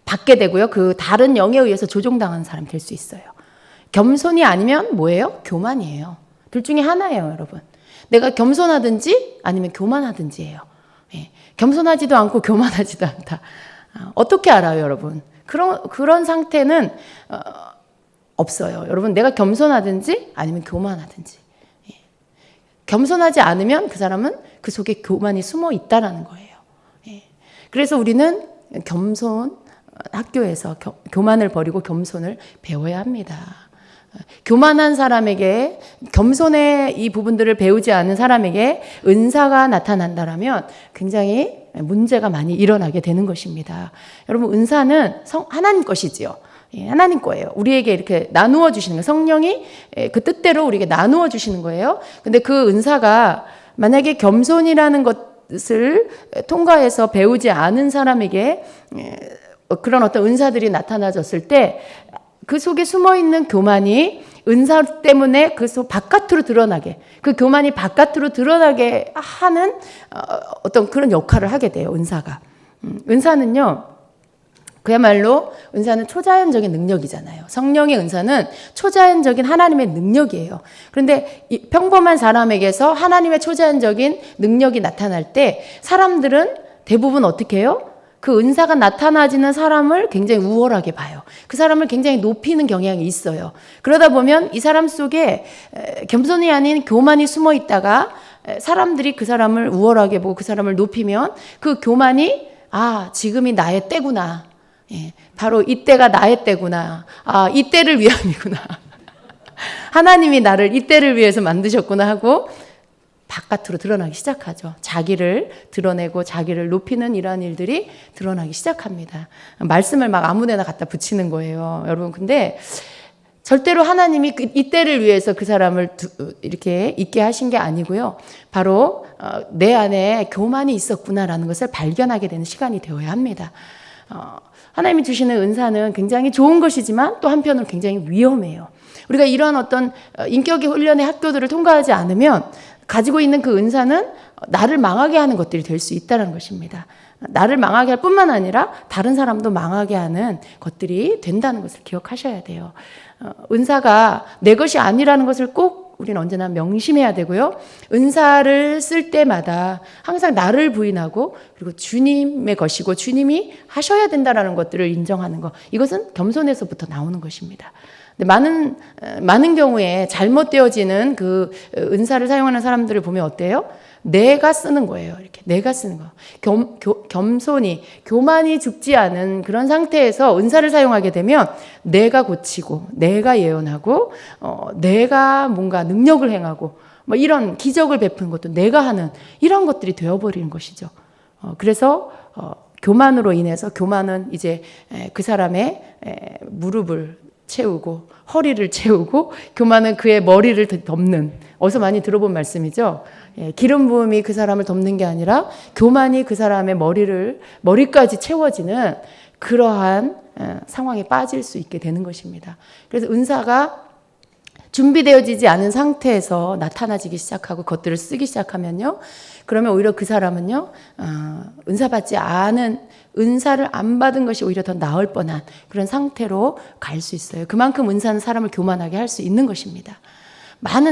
받게 되고요. 그 다른 영에 의해서 조종당하는 사람이 될 수 있어요. 겸손이 아니면 뭐예요? 교만이에요. 둘 중에 하나예요, 여러분. 내가 겸손하든지 아니면 교만하든지예요. 겸손하지도 않고 교만하지도 않다. 어떻게 알아요, 여러분? 그런 상태는 없어요. 여러분, 내가 겸손하든지 아니면 교만하든지. 겸손하지 않으면 그 사람은 그 속에 교만이 숨어 있다라는 거예요. 그래서 우리는 겸손 학교에서 교만을 버리고 겸손을 배워야 합니다. 교만한 사람에게 겸손의 이 부분들을 배우지 않은 사람에게 은사가 나타난다라면 굉장히 문제가 많이 일어나게 되는 것입니다. 여러분 은사는 하나님 것이지요. 하나님 거예요. 우리에게 이렇게 나누어 주시는 거예요. 성령이 그 뜻대로 우리에게 나누어 주시는 거예요. 근데 그 은사가 만약에 겸손이라는 것을 통과해서 배우지 않은 사람에게 그런 어떤 은사들이 나타나졌을 때 그 속에 숨어 있는 교만이 은사 때문에 그 속 바깥으로 드러나게 그 교만이 바깥으로 드러나게 하는 어떤 그런 역할을 하게 돼요. 은사가. 은사는요. 그야말로 은사는 초자연적인 능력이잖아요. 성령의 은사는 초자연적인 하나님의 능력이에요. 그런데 이 평범한 사람에게서 하나님의 초자연적인 능력이 나타날 때 사람들은 대부분 어떻게 해요? 그 은사가 나타나지는 사람을 굉장히 우월하게 봐요. 그 사람을 굉장히 높이는 경향이 있어요. 그러다 보면 이 사람 속에 겸손이 아닌 교만이 숨어 있다가 사람들이 그 사람을 우월하게 보고 그 사람을 높이면 그 교만이 지금이 나의 때구나. 바로 이때가 나의 때구나. 이때를 위함이구나. 하나님이 나를 이때를 위해서 만드셨구나 하고 바깥으로 드러나기 시작하죠. 자기를 드러내고 자기를 높이는 이러한 일들이 드러나기 시작합니다. 말씀을 막 아무데나 갖다 붙이는 거예요. 여러분 근데 절대로 하나님이 이때를 위해서 그 사람을 이렇게 있게 하신 게 아니고요. 바로 내 안에 교만이 있었구나라는 것을 발견하게 되는 시간이 되어야 합니다. 하나님이 주시는 은사는 굉장히 좋은 것이지만 또 한편으로 굉장히 위험해요. 우리가 이러한 어떤 인격의 훈련의 학교들을 통과하지 않으면 가지고 있는 그 은사는 나를 망하게 하는 것들이 될 수 있다는 것입니다. 나를 망하게 할 뿐만 아니라 다른 사람도 망하게 하는 것들이 된다는 것을 기억하셔야 돼요. 은사가 내 것이 아니라는 것을 꼭 우리는 언제나 명심해야 되고요. 은사를 쓸 때마다 항상 나를 부인하고 그리고 주님의 것이고 주님이 하셔야 된다는 것들을 인정하는 것. 이것은 겸손에서부터 나오는 것입니다. 많은 경우에 잘못되어지는 그 은사를 사용하는 사람들을 보면 어때요? 내가 쓰는 거예요. 이렇게 내가 쓰는 거. 겸손이 교만이 죽지 않은 그런 상태에서 은사를 사용하게 되면 내가 고치고 내가 예언하고 내가 뭔가 능력을 행하고 뭐 이런 기적을 베푸는 것도 내가 하는 이런 것들이 되어버리는 것이죠. 그래서 교만으로 인해서 교만은 이제 그 사람의 무릎을 채우고 허리를 채우고 교만은 그의 머리를 덮는, 어디서 많이 들어본 말씀이죠. 기름 부음이 그 사람을 덮는 게 아니라 교만이 그 사람의 머리까지 채워지는 그러한 상황에 빠질 수 있게 되는 것입니다. 그래서 은사가 준비되어지지 않은 상태에서 나타나지기 시작하고 것들을 쓰기 시작하면요, 그러면 오히려 그 사람은요, 은사를 안 받은 것이 오히려 더 나을 뻔한 그런 상태로 갈 수 있어요. 그만큼 은사는 사람을 교만하게 할 수 있는 것입니다.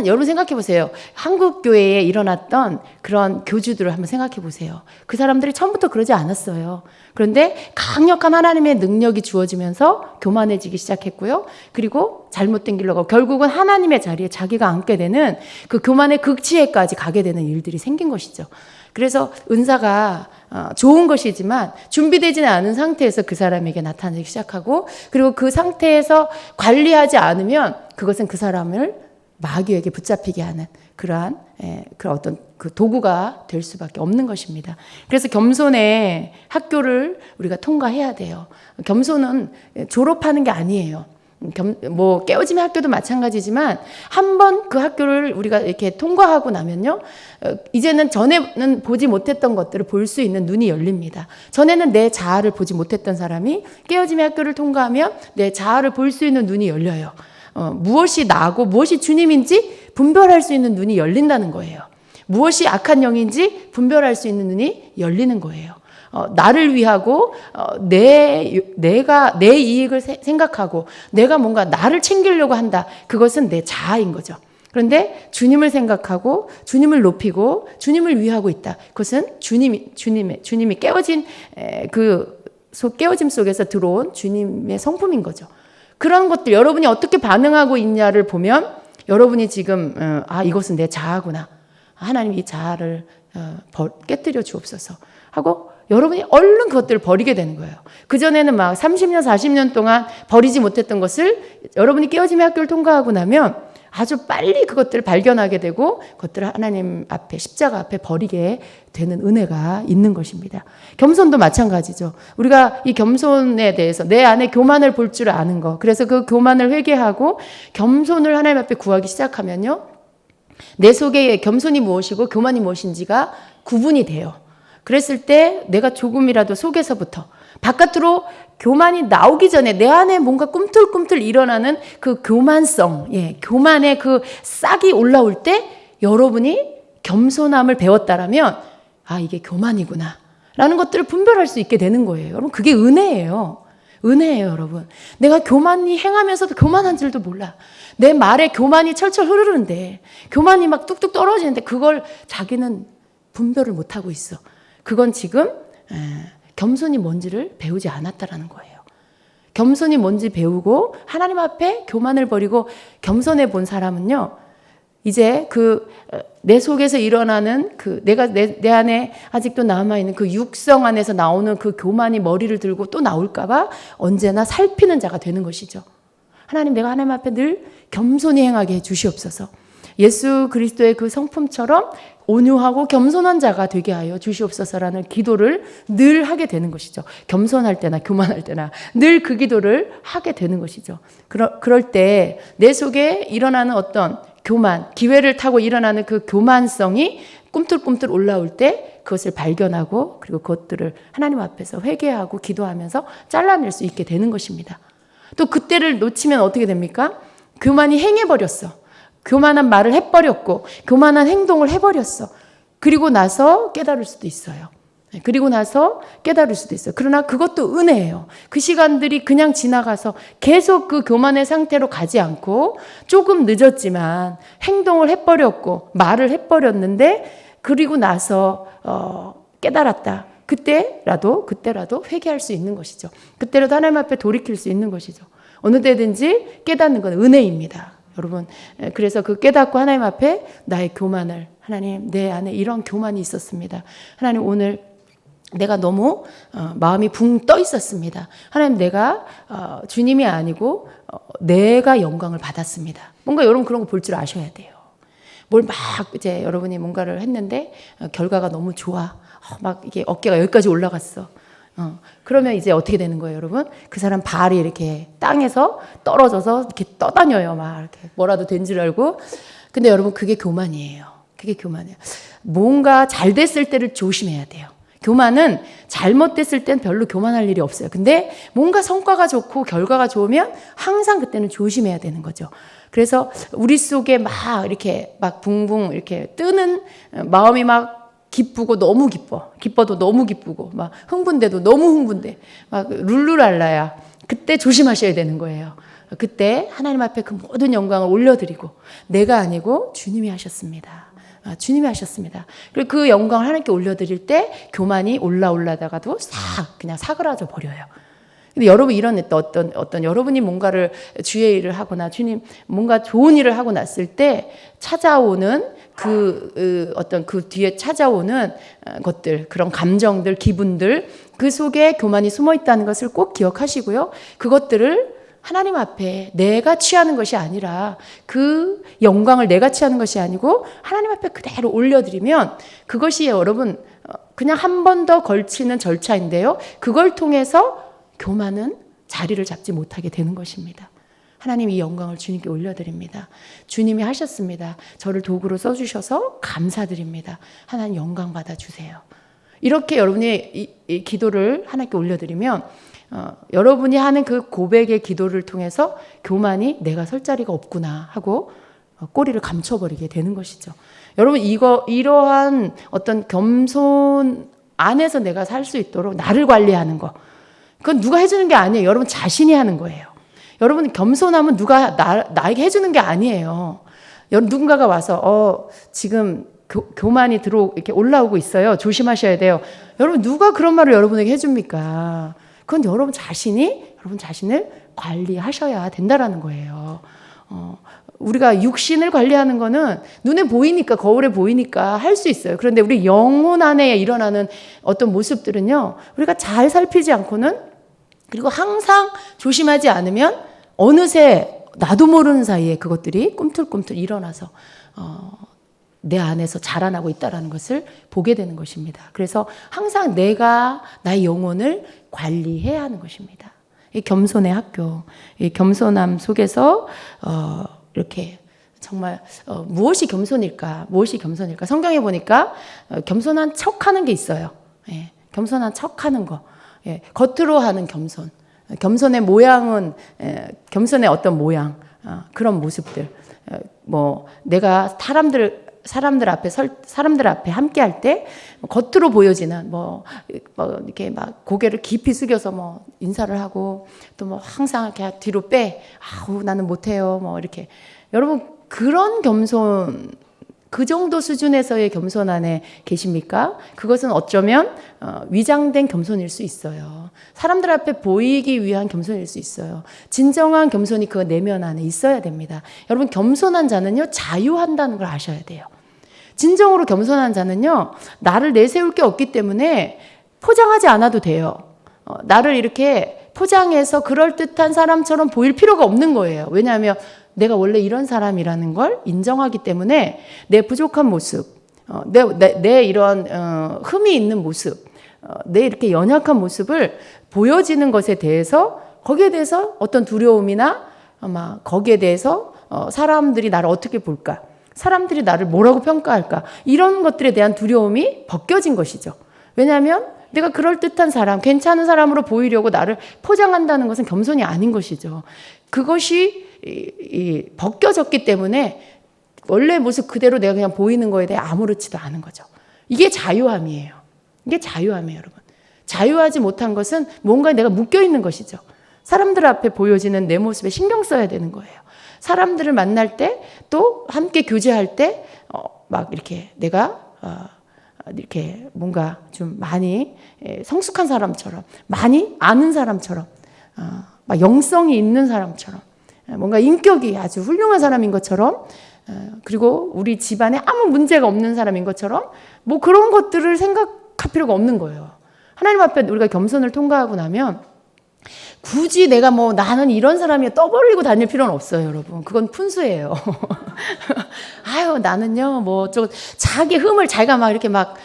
여러분 생각해 보세요. 한국 교회에 일어났던 그런 교주들을 한번 생각해 보세요. 그 사람들이 처음부터 그러지 않았어요. 그런데 강력한 하나님의 능력이 주어지면서 교만해지기 시작했고요. 그리고 잘못된 길로 가고 결국은 하나님의 자리에 자기가 앉게 되는 그 교만의 극치에까지 가게 되는 일들이 생긴 것이죠. 그래서 은사가 좋은 것이지만 준비되지는 않은 상태에서 그 사람에게 나타나기 시작하고, 그리고 그 상태에서 관리하지 않으면 그것은 그 사람을 마귀에게 붙잡히게 하는 그러한 그런 어떤 그 도구가 될 수밖에 없는 것입니다. 그래서 겸손의 학교를 우리가 통과해야 돼요. 겸손은 졸업하는 게 아니에요. 깨어짐의 학교도 마찬가지지만 한 번 그 학교를 우리가 이렇게 통과하고 나면요, 이제는 전에는 보지 못했던 것들을 볼 수 있는 눈이 열립니다. 전에는 내 자아를 보지 못했던 사람이 깨어짐의 학교를 통과하면 내 자아를 볼 수 있는 눈이 열려요. 무엇이 나고 무엇이 주님인지 분별할 수 있는 눈이 열린다는 거예요. 무엇이 악한 영인지 분별할 수 있는 눈이 열리는 거예요. 나를 위하고 내가 내 이익을 생각하고 내가 뭔가 나를 챙기려고 한다. 그것은 내 자아인 거죠. 그런데 주님을 생각하고 주님을 높이고 주님을 위하고 있다. 그것은 주님이 깨어진 깨어짐 속에서 들어온 주님의 성품인 거죠. 그런 것들 여러분이 어떻게 반응하고 있냐를 보면 여러분이 지금 이것은 내 자아구나. 하나님 이 자아를 깨뜨려 주옵소서 하고 여러분이 얼른 그것들을 버리게 되는 거예요. 그전에는 막 30년, 40년 동안 버리지 못했던 것을 여러분이 깨어짐의 학교를 통과하고 나면 아주 빨리 그것들을 발견하게 되고 그것들을 하나님 앞에, 십자가 앞에 버리게 되는 은혜가 있는 것입니다. 겸손도 마찬가지죠. 우리가 이 겸손에 대해서 내 안에 교만을 볼 줄 아는 거, 그래서 그 교만을 회개하고 겸손을 하나님 앞에 구하기 시작하면요, 내 속에 겸손이 무엇이고 교만이 무엇인지가 구분이 돼요. 그랬을 때 내가 조금이라도 속에서부터 바깥으로 교만이 나오기 전에 내 안에 뭔가 꿈틀꿈틀 일어나는 그 교만성, 교만의 그 싹이 올라올 때 여러분이 겸손함을 배웠다라면 이게 교만이구나 라는 것들을 분별할 수 있게 되는 거예요. 여러분, 그게 은혜예요. 은혜예요, 여러분. 내가 교만이 행하면서도 교만한 줄도 몰라. 내 말에 교만이 철철 흐르는데, 교만이 막 뚝뚝 떨어지는데 그걸 자기는 분별을 못하고 있어. 그건 지금 겸손이 뭔지를 배우지 않았다라는 거예요. 겸손이 뭔지 배우고 하나님 앞에 교만을 버리고 겸손해 본 사람은요, 이제 내 속에서 일어나는 내가 내 안에 아직도 남아있는 그 육성 안에서 나오는 그 교만이 머리를 들고 또 나올까봐 언제나 살피는 자가 되는 것이죠. 하나님, 내가 하나님 앞에 늘 겸손히 행하게 해 주시옵소서. 예수 그리스도의 그 성품처럼 온유하고 겸손한 자가 되게 하여 주시옵소서라는 기도를 늘 하게 되는 것이죠. 겸손할 때나 교만할 때나 늘 그 기도를 하게 되는 것이죠. 그럴 때 내 속에 일어나는 어떤 교만, 기회를 타고 일어나는 그 교만성이 꿈틀꿈틀 올라올 때 그것을 발견하고 그리고 그것들을 하나님 앞에서 회개하고 기도하면서 잘라낼 수 있게 되는 것입니다. 또 그때를 놓치면 어떻게 됩니까? 교만이 행해버렸어. 교만한 말을 해버렸고 교만한 행동을 해버렸어. 그리고 나서 깨달을 수도 있어요. 그리고 나서 깨달을 수도 있어요. 그러나 그것도 은혜예요. 그 시간들이 그냥 지나가서 계속 그 교만의 상태로 가지 않고 조금 늦었지만 행동을 해버렸고 말을 해버렸는데 그리고 나서 깨달았다. 그때라도 회개할 수 있는 것이죠. 그때라도 하나님 앞에 돌이킬 수 있는 것이죠. 어느 때든지 깨닫는 건 은혜입니다. 여러분, 그래서 그 깨닫고 하나님 앞에 나의 교만을, 하나님 내 안에 이런 교만이 있었습니다. 하나님 오늘 내가 너무 마음이 붕 떠 있었습니다. 하나님 내가 주님이 아니고 내가 영광을 받았습니다. 뭔가 여러분 그런 거 볼 줄 아셔야 돼요. 뭘 막 이제 여러분이 뭔가를 했는데 결과가 너무 좋아. 막 이게 어깨가 여기까지 올라갔어. 그러면 이제 어떻게 되는 거예요, 여러분? 그 사람 발이 이렇게 땅에서 떨어져서 이렇게 떠다녀요. 막 이렇게 뭐라도 된 줄 알고. 근데 여러분 그게 교만이에요. 그게 교만이에요. 뭔가 잘 됐을 때를 조심해야 돼요. 교만은 잘못됐을 땐 별로 교만할 일이 없어요. 근데 뭔가 성과가 좋고 결과가 좋으면 항상 그때는 조심해야 되는 거죠. 그래서 우리 속에 막 이렇게 막 붕붕 이렇게 뜨는 마음이 막 기쁘고 너무 기뻐도 너무 기쁘고 막 흥분돼도 너무 흥분돼 막 룰루랄라야. 그때 조심하셔야 되는 거예요. 그때 하나님 앞에 그 모든 영광을 올려드리고 내가 아니고 주님이 하셨습니다. 주님이 하셨습니다. 그리고 그 영광을 하나님께 올려드릴 때 교만이 올라다가도 그냥 사그라져 버려요. 근데 여러분 이런 어떤 여러분이 뭔가를 주의 일을 하거나 주님 뭔가 좋은 일을 하고 났을 때 찾아오는 어떤 그 뒤에 찾아오는 것들, 그런 감정들, 기분들, 그 속에 교만이 숨어 있다는 것을 꼭 기억하시고요. 그것들을 하나님 앞에 내가 취하는 것이 아니라 그 영광을 내가 취하는 것이 아니고 하나님 앞에 그대로 올려드리면 그것이 여러분 그냥 한 번 더 걸치는 절차인데요. 그걸 통해서 교만은 자리를 잡지 못하게 되는 것입니다. 하나님 이 영광을 주님께 올려드립니다. 주님이 하셨습니다. 저를 도구로 써주셔서 감사드립니다. 하나님 영광 받아주세요. 이렇게 여러분이 이 기도를 하나님께 올려드리면 여러분이 하는 그 고백의 기도를 통해서 교만이 내가 설 자리가 없구나 하고 꼬리를 감춰버리게 되는 것이죠. 여러분 이러한 어떤 겸손 안에서 내가 살 수 있도록 나를 관리하는 거, 그건 누가 해주는 게 아니에요. 여러분 자신이 하는 거예요. 여러분 겸손하면 누가 나에게 해주는 게 아니에요. 누군가가 와서 지금 교만이 이렇게 올라오고 있어요. 조심하셔야 돼요. 여러분 누가 그런 말을 여러분에게 해줍니까? 그건 여러분 자신을 관리하셔야 된다라는 거예요. 우리가 육신을 관리하는 거는 눈에 보이니까, 거울에 보이니까 할 수 있어요. 그런데 우리 영혼 안에 일어나는 어떤 모습들은요, 우리가 잘 살피지 않고는, 그리고 항상 조심하지 않으면 어느새 나도 모르는 사이에 그것들이 꿈틀꿈틀 일어나서 내 안에서 자라나고 있다는 것을 보게 되는 것입니다. 그래서 항상 내가 나의 영혼을 관리해야 하는 것입니다. 이 겸손의 학교, 이 겸손함 속에서 이렇게 정말 무엇이 겸손일까? 성경에 보니까 겸손한 척하는 게 있어요. 예, 겸손한 척하는 거, 예, 겉으로 하는 겸손, 겸손의 모양은 겸손의 어떤 모양, 그런 모습들. 내가 사람들 앞에 함께 할 때 겉으로 보여지는 이렇게 막 고개를 깊이 숙여서 인사를 하고 또 항상 이렇게 뒤로 나는 못해요 이렇게. 여러분 그런 겸손, 그 정도 수준에서의 겸손 안에 계십니까? 그것은 어쩌면 위장된 겸손일 수 있어요. 사람들 앞에 보이기 위한 겸손일 수 있어요. 진정한 겸손이 그 내면 안에 있어야 됩니다. 여러분 겸손한 자는요 자유한다는 걸 아셔야 돼요. 진정으로 겸손한 자는요 나를 내세울 게 없기 때문에 포장하지 않아도 돼요. 나를 이렇게 포장해서 그럴듯한 사람처럼 보일 필요가 없는 거예요. 왜냐하면 내가 원래 이런 사람이라는 걸 인정하기 때문에 내 부족한 모습, 내 이런 흠이 있는 모습, 내 이렇게 연약한 모습을 보여지는 것에 대해서, 거기에 대해서 어떤 두려움이나 아마 거기에 대해서 사람들이 나를 어떻게 볼까, 사람들이 나를 뭐라고 평가할까, 이런 것들에 대한 두려움이 벗겨진 것이죠. 왜냐하면 내가 그럴듯한 사람, 괜찮은 사람으로 보이려고 나를 포장한다는 것은 겸손이 아닌 것이죠. 그것이 벗겨졌기 때문에 원래 모습 그대로 내가 그냥 보이는 거에 대해 아무렇지도 않은 거죠. 이게 자유함이에요. 이게 자유함이에요, 여러분. 자유하지 못한 것은 뭔가 내가 묶여 있는 것이죠. 사람들 앞에 보여지는 내 모습에 신경 써야 되는 거예요. 사람들을 만날 때 또 함께 교제할 때 막 이렇게 내가 이렇게 뭔가 좀 많이 성숙한 사람처럼, 많이 아는 사람처럼, 막 영성이 있는 사람처럼, 뭔가 인격이 아주 훌륭한 사람인 것처럼, 그리고 우리 집안에 아무 문제가 없는 사람인 것처럼 뭐 그런 것들을 생각할 필요가 없는 거예요. 하나님 앞에 우리가 겸손을 통과하고 나면 굳이 내가 뭐 나는 이런 사람이야 떠벌리고 다닐 필요는 없어요, 여러분. 그건 푼수예요. 아유, 나는요, 뭐, 자기 흠을 자기가 막 이렇게 막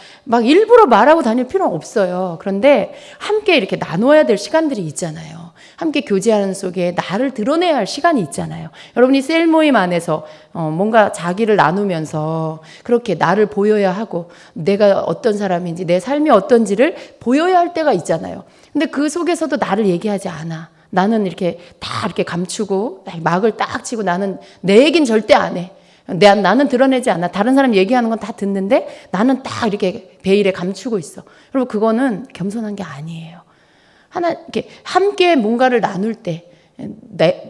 일부러 말하고 다닐 필요는 없어요. 그런데 함께 이렇게 나눠야 될 시간들이 있잖아요. 함께 교제하는 속에 나를 드러내야 할 시간이 있잖아요. 여러분이 셀 모임 안에서 뭔가 자기를 나누면서 그렇게 나를 보여야 하고 내가 어떤 사람인지 내 삶이 어떤지를 보여야 할 때가 있잖아요. 근데 그 속에서도 나를 얘기하지 않아. 나는 이렇게 다 이렇게 감추고 막을 딱 치고 나는 내 얘기는 절대 안 해. 나는 드러내지 않아. 다른 사람 얘기하는 건 다 듣는데 나는 딱 이렇게 베일에 감추고 있어. 여러분, 그거는 겸손한 게 아니에요. 이렇게 함께 뭔가를 나눌 때,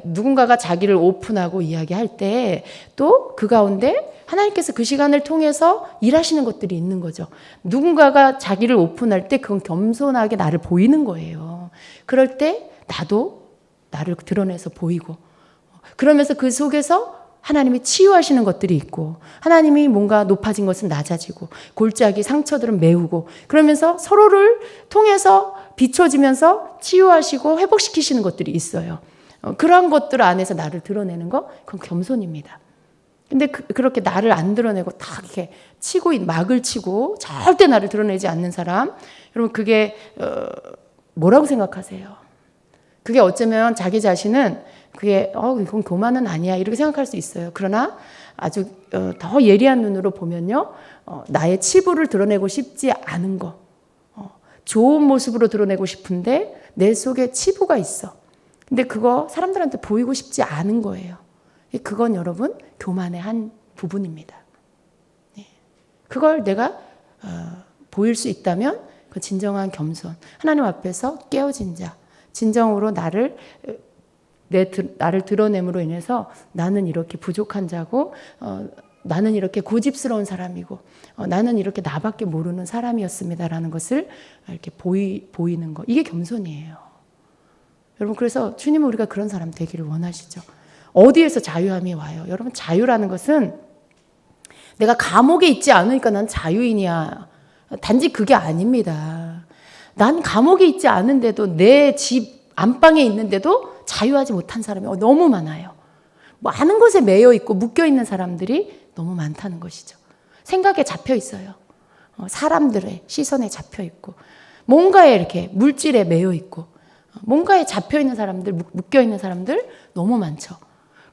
누군가가 자기를 오픈하고 이야기할 때 또 그 가운데 하나님께서 그 시간을 통해서 일하시는 것들이 있는 거죠. 누군가가 자기를 오픈할 때 그건 겸손하게 나를 보이는 거예요. 그럴 때 나도 나를 드러내서 보이고, 그러면서 그 속에서 하나님이 치유하시는 것들이 있고, 하나님이 뭔가 높아진 것은 낮아지고, 골짜기 상처들은 메우고, 그러면서 서로를 통해서 비춰지면서 치유하시고 회복시키시는 것들이 있어요. 그러한 것들 안에서 나를 드러내는 거, 그건 겸손입니다. 근데 그렇게 나를 안 드러내고 다 이렇게 막을 치고 절대 나를 드러내지 않는 사람, 여러분, 그게 뭐라고 생각하세요? 그게 어쩌면 자기 자신은 그게 이건 교만은 아니야 이렇게 생각할 수 있어요. 그러나 아주 더 예리한 눈으로 보면요, 나의 치부를 드러내고 싶지 않은 거, 좋은 모습으로 드러내고 싶은데 내 속에 치부가 있어. 근데 그거 사람들한테 보이고 싶지 않은 거예요. 그건 여러분 교만의 한 부분입니다. 그걸 내가 보일 수 있다면 그 진정한 겸손, 하나님 앞에서 깨어진 자, 진정으로 나를 드러냄으로 인해서 나는 이렇게 부족한 자고, 나는 이렇게 고집스러운 사람이고, 나는 이렇게 나밖에 모르는 사람이었습니다라는 것을 이렇게 보이는 거, 이게 겸손이에요. 여러분, 그래서 주님은 우리가 그런 사람 되기를 원하시죠. 어디에서 자유함이 와요? 여러분, 자유라는 것은 내가 감옥에 있지 않으니까 난 자유인이야, 단지 그게 아닙니다. 난 감옥에 있지 않은데도 내 집 안방에 있는데도 자유하지 못한 사람이 너무 많아요. 많은 것에 매여 있고 묶여 있는 사람들이 너무 많다는 것이죠. 생각에 잡혀 있어요. 사람들의 시선에 잡혀 있고, 뭔가에 이렇게 물질에 매여 있고, 뭔가에 잡혀 있는 사람들, 묶여 있는 사람들 너무 많죠.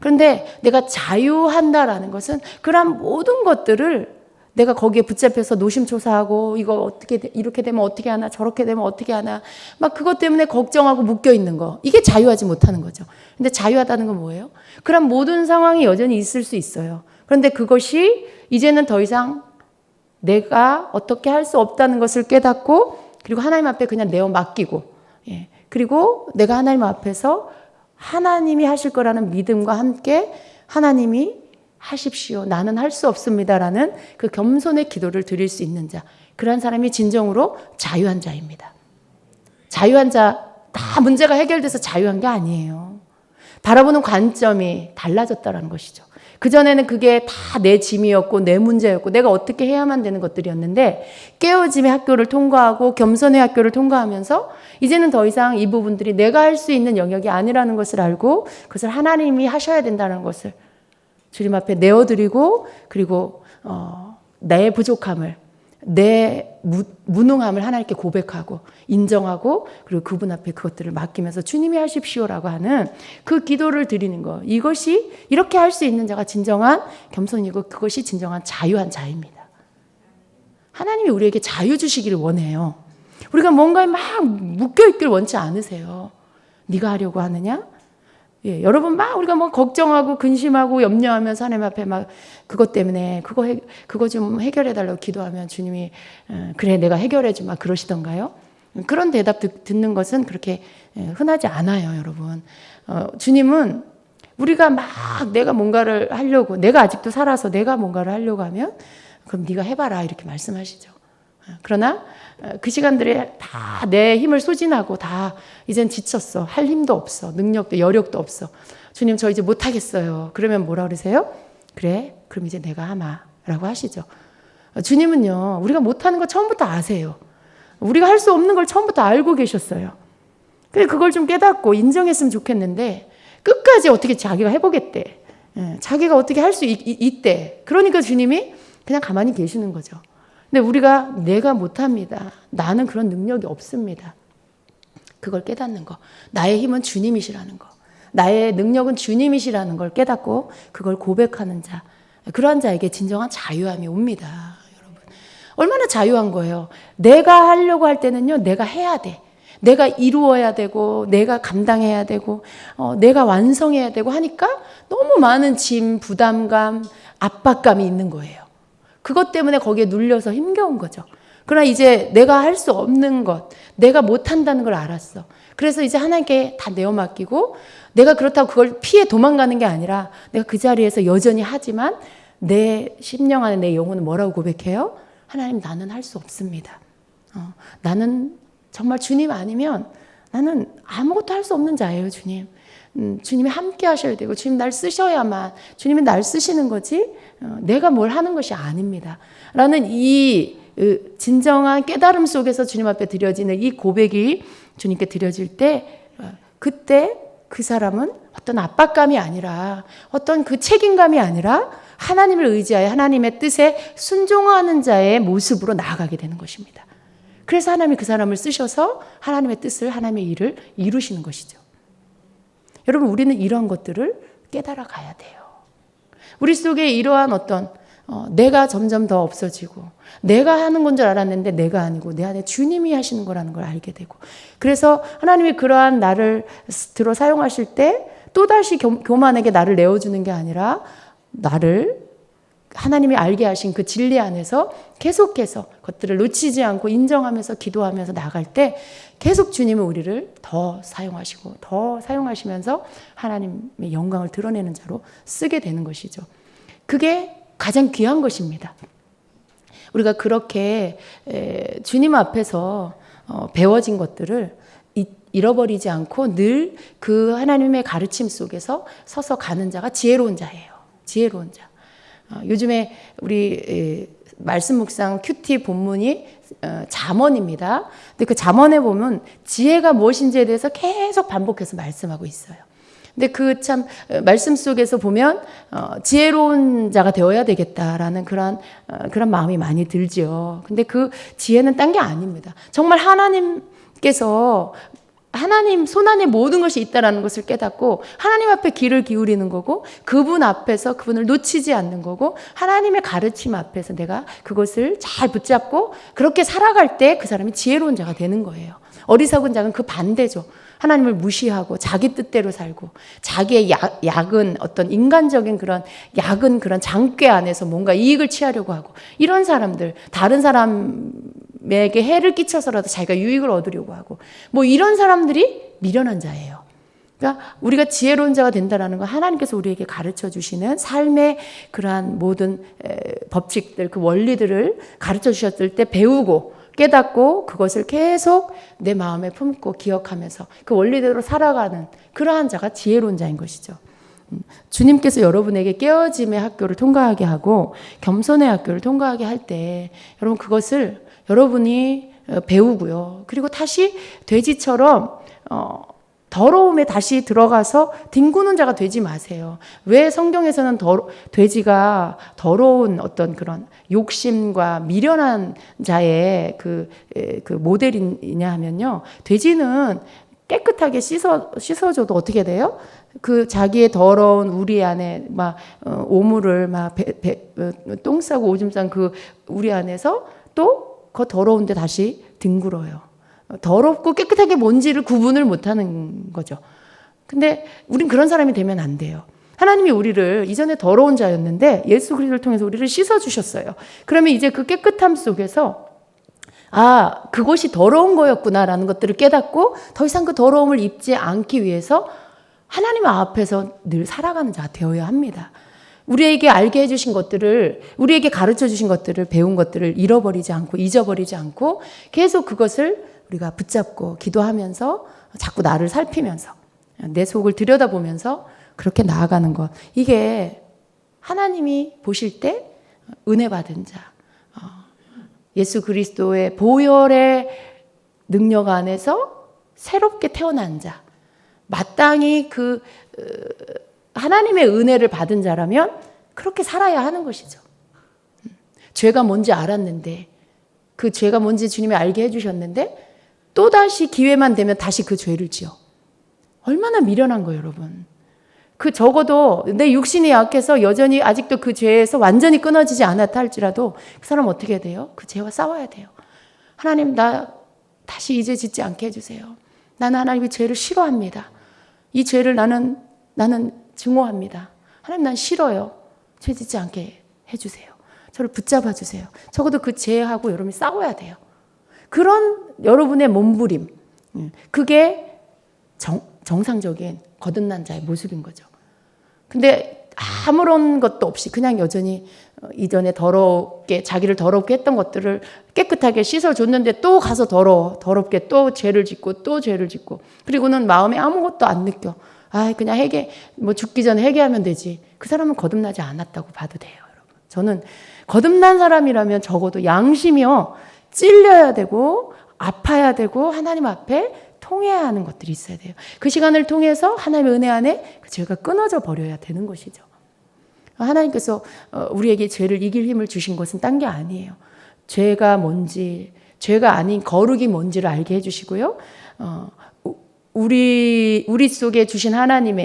그런데 내가 자유한다라는 것은 그런 모든 것들을 내가 거기에 붙잡혀서 노심초사하고 이거 어떻게 이렇게 되면 어떻게 하나 저렇게 되면 어떻게 하나 막 그것 때문에 걱정하고 묶여 있는 거, 이게 자유하지 못하는 거죠. 근데 자유하다는 건 뭐예요? 그런 모든 상황이 여전히 있을 수 있어요. 그런데 그것이 이제는 더 이상 내가 어떻게 할 수 없다는 것을 깨닫고, 그리고 하나님 앞에 그냥 내어 맡기고, 그리고 내가 하나님 앞에서 하나님이 하실 거라는 믿음과 함께 하나님이 하십시오, 나는 할 수 없습니다라는 그 겸손의 기도를 드릴 수 있는 자, 그러한 사람이 진정으로 자유한 자입니다. 자유한 자, 다 문제가 해결돼서 자유한 게 아니에요. 바라보는 관점이 달라졌다는 것이죠. 그전에는 그게 다 내 짐이었고 내 문제였고 내가 어떻게 해야만 되는 것들이었는데, 깨어짐의 학교를 통과하고 겸손의 학교를 통과하면서 이제는 더 이상 이 부분들이 내가 할 수 있는 영역이 아니라는 것을 알고 그것을 하나님이 하셔야 된다는 것을 주님 앞에 내어드리고, 그리고 내 부족함을, 내 무능함을 하나님께 고백하고 인정하고, 그리고 그분 앞에 그것들을 맡기면서 주님이 하십시오라고 하는 그 기도를 드리는 것, 이것이 이렇게 할 수 있는 자가 진정한 겸손이고 그것이 진정한 자유한 자입니다. 하나님이 우리에게 자유 주시기를 원해요. 우리가 뭔가에 막 묶여있길 원치 않으세요. 네가 하려고 하느냐? 예, 여러분 막 우리가 뭐 걱정하고 근심하고 염려하면서 하나님 앞에 막 그것 때문에 그거 좀 해결해 달라고 기도하면 주님이 그래 내가 해결해 주마 그러시던가요? 그런 대답 듣는 것은 그렇게 흔하지 않아요, 여러분. 주님은 우리가 막 내가 뭔가를 하려고 내가 아직도 살아서 내가 뭔가를 하려고 하면 그럼 네가 해봐라 이렇게 말씀하시죠. 그러나 그 시간들에 다 내 힘을 소진하고 다 이젠 지쳤어. 할 힘도 없어. 능력도 여력도 없어. 주님 저 이제 못하겠어요. 그러면 뭐라 그러세요? 그래 그럼 이제 내가 하마 라고 하시죠. 주님은요 우리가 못하는 거 처음부터 아세요. 우리가 할 수 없는 걸 처음부터 알고 계셨어요. 근데 그걸 좀 깨닫고 인정했으면 좋겠는데 끝까지 어떻게 자기가 해보겠대. 자기가 어떻게 할 수 있대. 그러니까 주님이 그냥 가만히 계시는 거죠. 근데 우리가 내가 못합니다. 나는 그런 능력이 없습니다. 그걸 깨닫는 거. 나의 힘은 주님이시라는 거. 나의 능력은 주님이시라는 걸 깨닫고 그걸 고백하는 자. 그러한 자에게 진정한 자유함이 옵니다. 여러분. 얼마나 자유한 거예요. 내가 하려고 할 때는요. 내가 해야 돼. 내가 이루어야 되고 내가 감당해야 되고 내가 완성해야 되고 하니까 너무 많은 짐, 부담감, 압박감이 있는 거예요. 그것 때문에 거기에 눌려서 힘겨운 거죠. 그러나 이제 내가 할 수 없는 것, 내가 못한다는 걸 알았어. 그래서 이제 하나님께 다 내어 맡기고 내가 그렇다고 그걸 피해 도망가는 게 아니라 내가 그 자리에서 여전히 하지만 내 심령 안에 내 영혼은 뭐라고 고백해요? 하나님 나는 할 수 없습니다. 나는 정말 주님 아니면 나는 아무것도 할 수 없는 자예요, 주님. 주님이 함께 하셔야 되고 주님 날 쓰셔야만 주님이 날 쓰시는 거지 내가 뭘 하는 것이 아닙니다. 라는 이 진정한 깨달음 속에서 주님 앞에 드려지는 이 고백이 주님께 드려질 때 그때 그 사람은 어떤 압박감이 아니라 어떤 그 책임감이 아니라 하나님을 의지하여 하나님의 뜻에 순종하는 자의 모습으로 나아가게 되는 것입니다. 그래서 하나님이 그 사람을 쓰셔서 하나님의 뜻을 하나님의 일을 이루시는 것이죠. 여러분 우리는 이런 것들을 깨달아 가야 돼요. 우리 속에 이러한 어떤 내가 점점 더 없어지고 내가 하는 건 줄 알았는데 내가 아니고 내 안에 주님이 하시는 거라는 걸 알게 되고 그래서 하나님이 그러한 나를 들어 사용하실 때 또다시 교만에게 나를 내어주는 게 아니라 나를 하나님이 알게 하신 그 진리 안에서 계속해서 그것들을 놓치지 않고 인정하면서 기도하면서 나갈 때 계속 주님은 우리를 더 사용하시고 더 사용하시면서 하나님의 영광을 드러내는 자로 쓰게 되는 것이죠. 그게 가장 귀한 것입니다. 우리가 그렇게 주님 앞에서 배워진 것들을 잃어버리지 않고 늘 그 하나님의 가르침 속에서 서서 가는 자가 지혜로운 자예요. 지혜로운 자. 요즘에 우리 말씀 묵상 큐티 본문이 잠언입니다. 근데 그 잠언에 보면 지혜가 무엇인지에 대해서 계속 반복해서 말씀하고 있어요. 근데 그 참 말씀 속에서 보면 지혜로운 자가 되어야 되겠다라는 그런 마음이 많이 들지요. 근데 그 지혜는 딴 게 아닙니다. 정말 하나님께서 하나님 손안에 모든 것이 있다라는 것을 깨닫고 하나님 앞에 귀를 기울이는 거고 그분 앞에서 그분을 놓치지 않는 거고 하나님의 가르침 앞에서 내가 그것을 잘 붙잡고 그렇게 살아갈 때 그 사람이 지혜로운 자가 되는 거예요. 어리석은 자는 그 반대죠. 하나님을 무시하고 자기 뜻대로 살고 자기의 약은 어떤 인간적인 그런 약은 그런 장꾀 안에서 뭔가 이익을 취하려고 하고 이런 사람들 다른 사람에게 해를 끼쳐서라도 자기가 유익을 얻으려고 하고 뭐 이런 사람들이 미련한 자예요. 그러니까 우리가 지혜로운 자가 된다는 건 하나님께서 우리에게 가르쳐 주시는 삶의 그러한 모든 법칙들 그 원리들을 가르쳐 주셨을 때 배우고 깨닫고 그것을 계속 내 마음에 품고 기억하면서 그 원리대로 살아가는 그러한 자가 지혜로운 자인 것이죠. 주님께서 여러분에게 깨어짐의 학교를 통과하게 하고 겸손의 학교를 통과하게 할 때 여러분 그것을 여러분이 배우고요. 그리고 다시 돼지처럼 더러움에 다시 들어가서 딩구는 자가 되지 마세요. 왜 성경에서는 돼지가 더러운 어떤 그런 욕심과 미련한 자의 그 모델이냐 하면요. 돼지는 깨끗하게 씻어줘도 어떻게 돼요? 그 자기의 더러운 우리 안에 막 오물을 막 똥 싸고 오줌 싼 그 우리 안에서 또 그 더러운데 다시 뒹굴어요. 더럽고 깨끗하게 뭔지를 구분을 못하는 거죠. 근데 우린 그런 사람이 되면 안 돼요. 하나님이 우리를 이전에 더러운 자였는데 예수 그리스도를 통해서 우리를 씻어주셨어요. 그러면 이제 그 깨끗함 속에서 그것이 더러운 거였구나라는 것들을 깨닫고 더 이상 그 더러움을 입지 않기 위해서 하나님 앞에서 늘 살아가는 자가 되어야 합니다. 우리에게 알게 해주신 것들을, 우리에게 가르쳐 주신 것들을, 배운 것들을 잃어버리지 않고 잊어버리지 않고 계속 그것을 우리가 붙잡고 기도하면서 자꾸 나를 살피면서 내 속을 들여다보면서 그렇게 나아가는 것. 이게 하나님이 보실 때 은혜 받은 자, 예수 그리스도의 보혈의 능력 안에서 새롭게 태어난 자, 마땅히 그 하나님의 은혜를 받은 자라면 그렇게 살아야 하는 것이죠. 죄가 뭔지 알았는데, 그 죄가 뭔지 주님이 알게 해주셨는데 또다시 기회만 되면 다시 그 죄를 지어. 얼마나 미련한 거예요, 여러분. 그 적어도 내 육신이 약해서 여전히 아직도 그 죄에서 완전히 끊어지지 않았다 할지라도 그 사람 어떻게 해야 돼요? 그 죄와 싸워야 돼요. 하나님, 나 다시 이 죄 짓지 않게 해주세요. 나는 하나님의 죄를 싫어합니다. 이 죄를 나는 증오합니다. 하나님, 난 싫어요. 죄 짓지 않게 해주세요. 저를 붙잡아 주세요. 적어도 그 죄하고 여러분이 싸워야 돼요. 그런 여러분의 몸부림, 그게 정상적인 거듭난 자의 모습인 거죠. 근데 아무런 것도 없이 그냥 여전히 이전에 자기를 더럽게 했던 것들을 깨끗하게 씻어줬는데 또 가서 더럽게 또 죄를 짓고 또 죄를 짓고, 그리고는 마음에 아무것도 안 느껴. 그냥 죽기 전에 회개하면 되지. 그 사람은 거듭나지 않았다고 봐도 돼요, 여러분. 저는 거듭난 사람이라면 적어도 양심이요, 찔려야 되고 아파야 되고 하나님 앞에 통해야 하는 것들이 있어야 돼요. 그 시간을 통해서 하나님의 은혜 안에 그 죄가 끊어져 버려야 되는 것이죠. 하나님께서 우리에게 죄를 이길 힘을 주신 것은 딴 게 아니에요. 죄가 뭔지, 죄가 아닌 거룩이 뭔지를 알게 해주시고요. 우리 속에 주신 하나님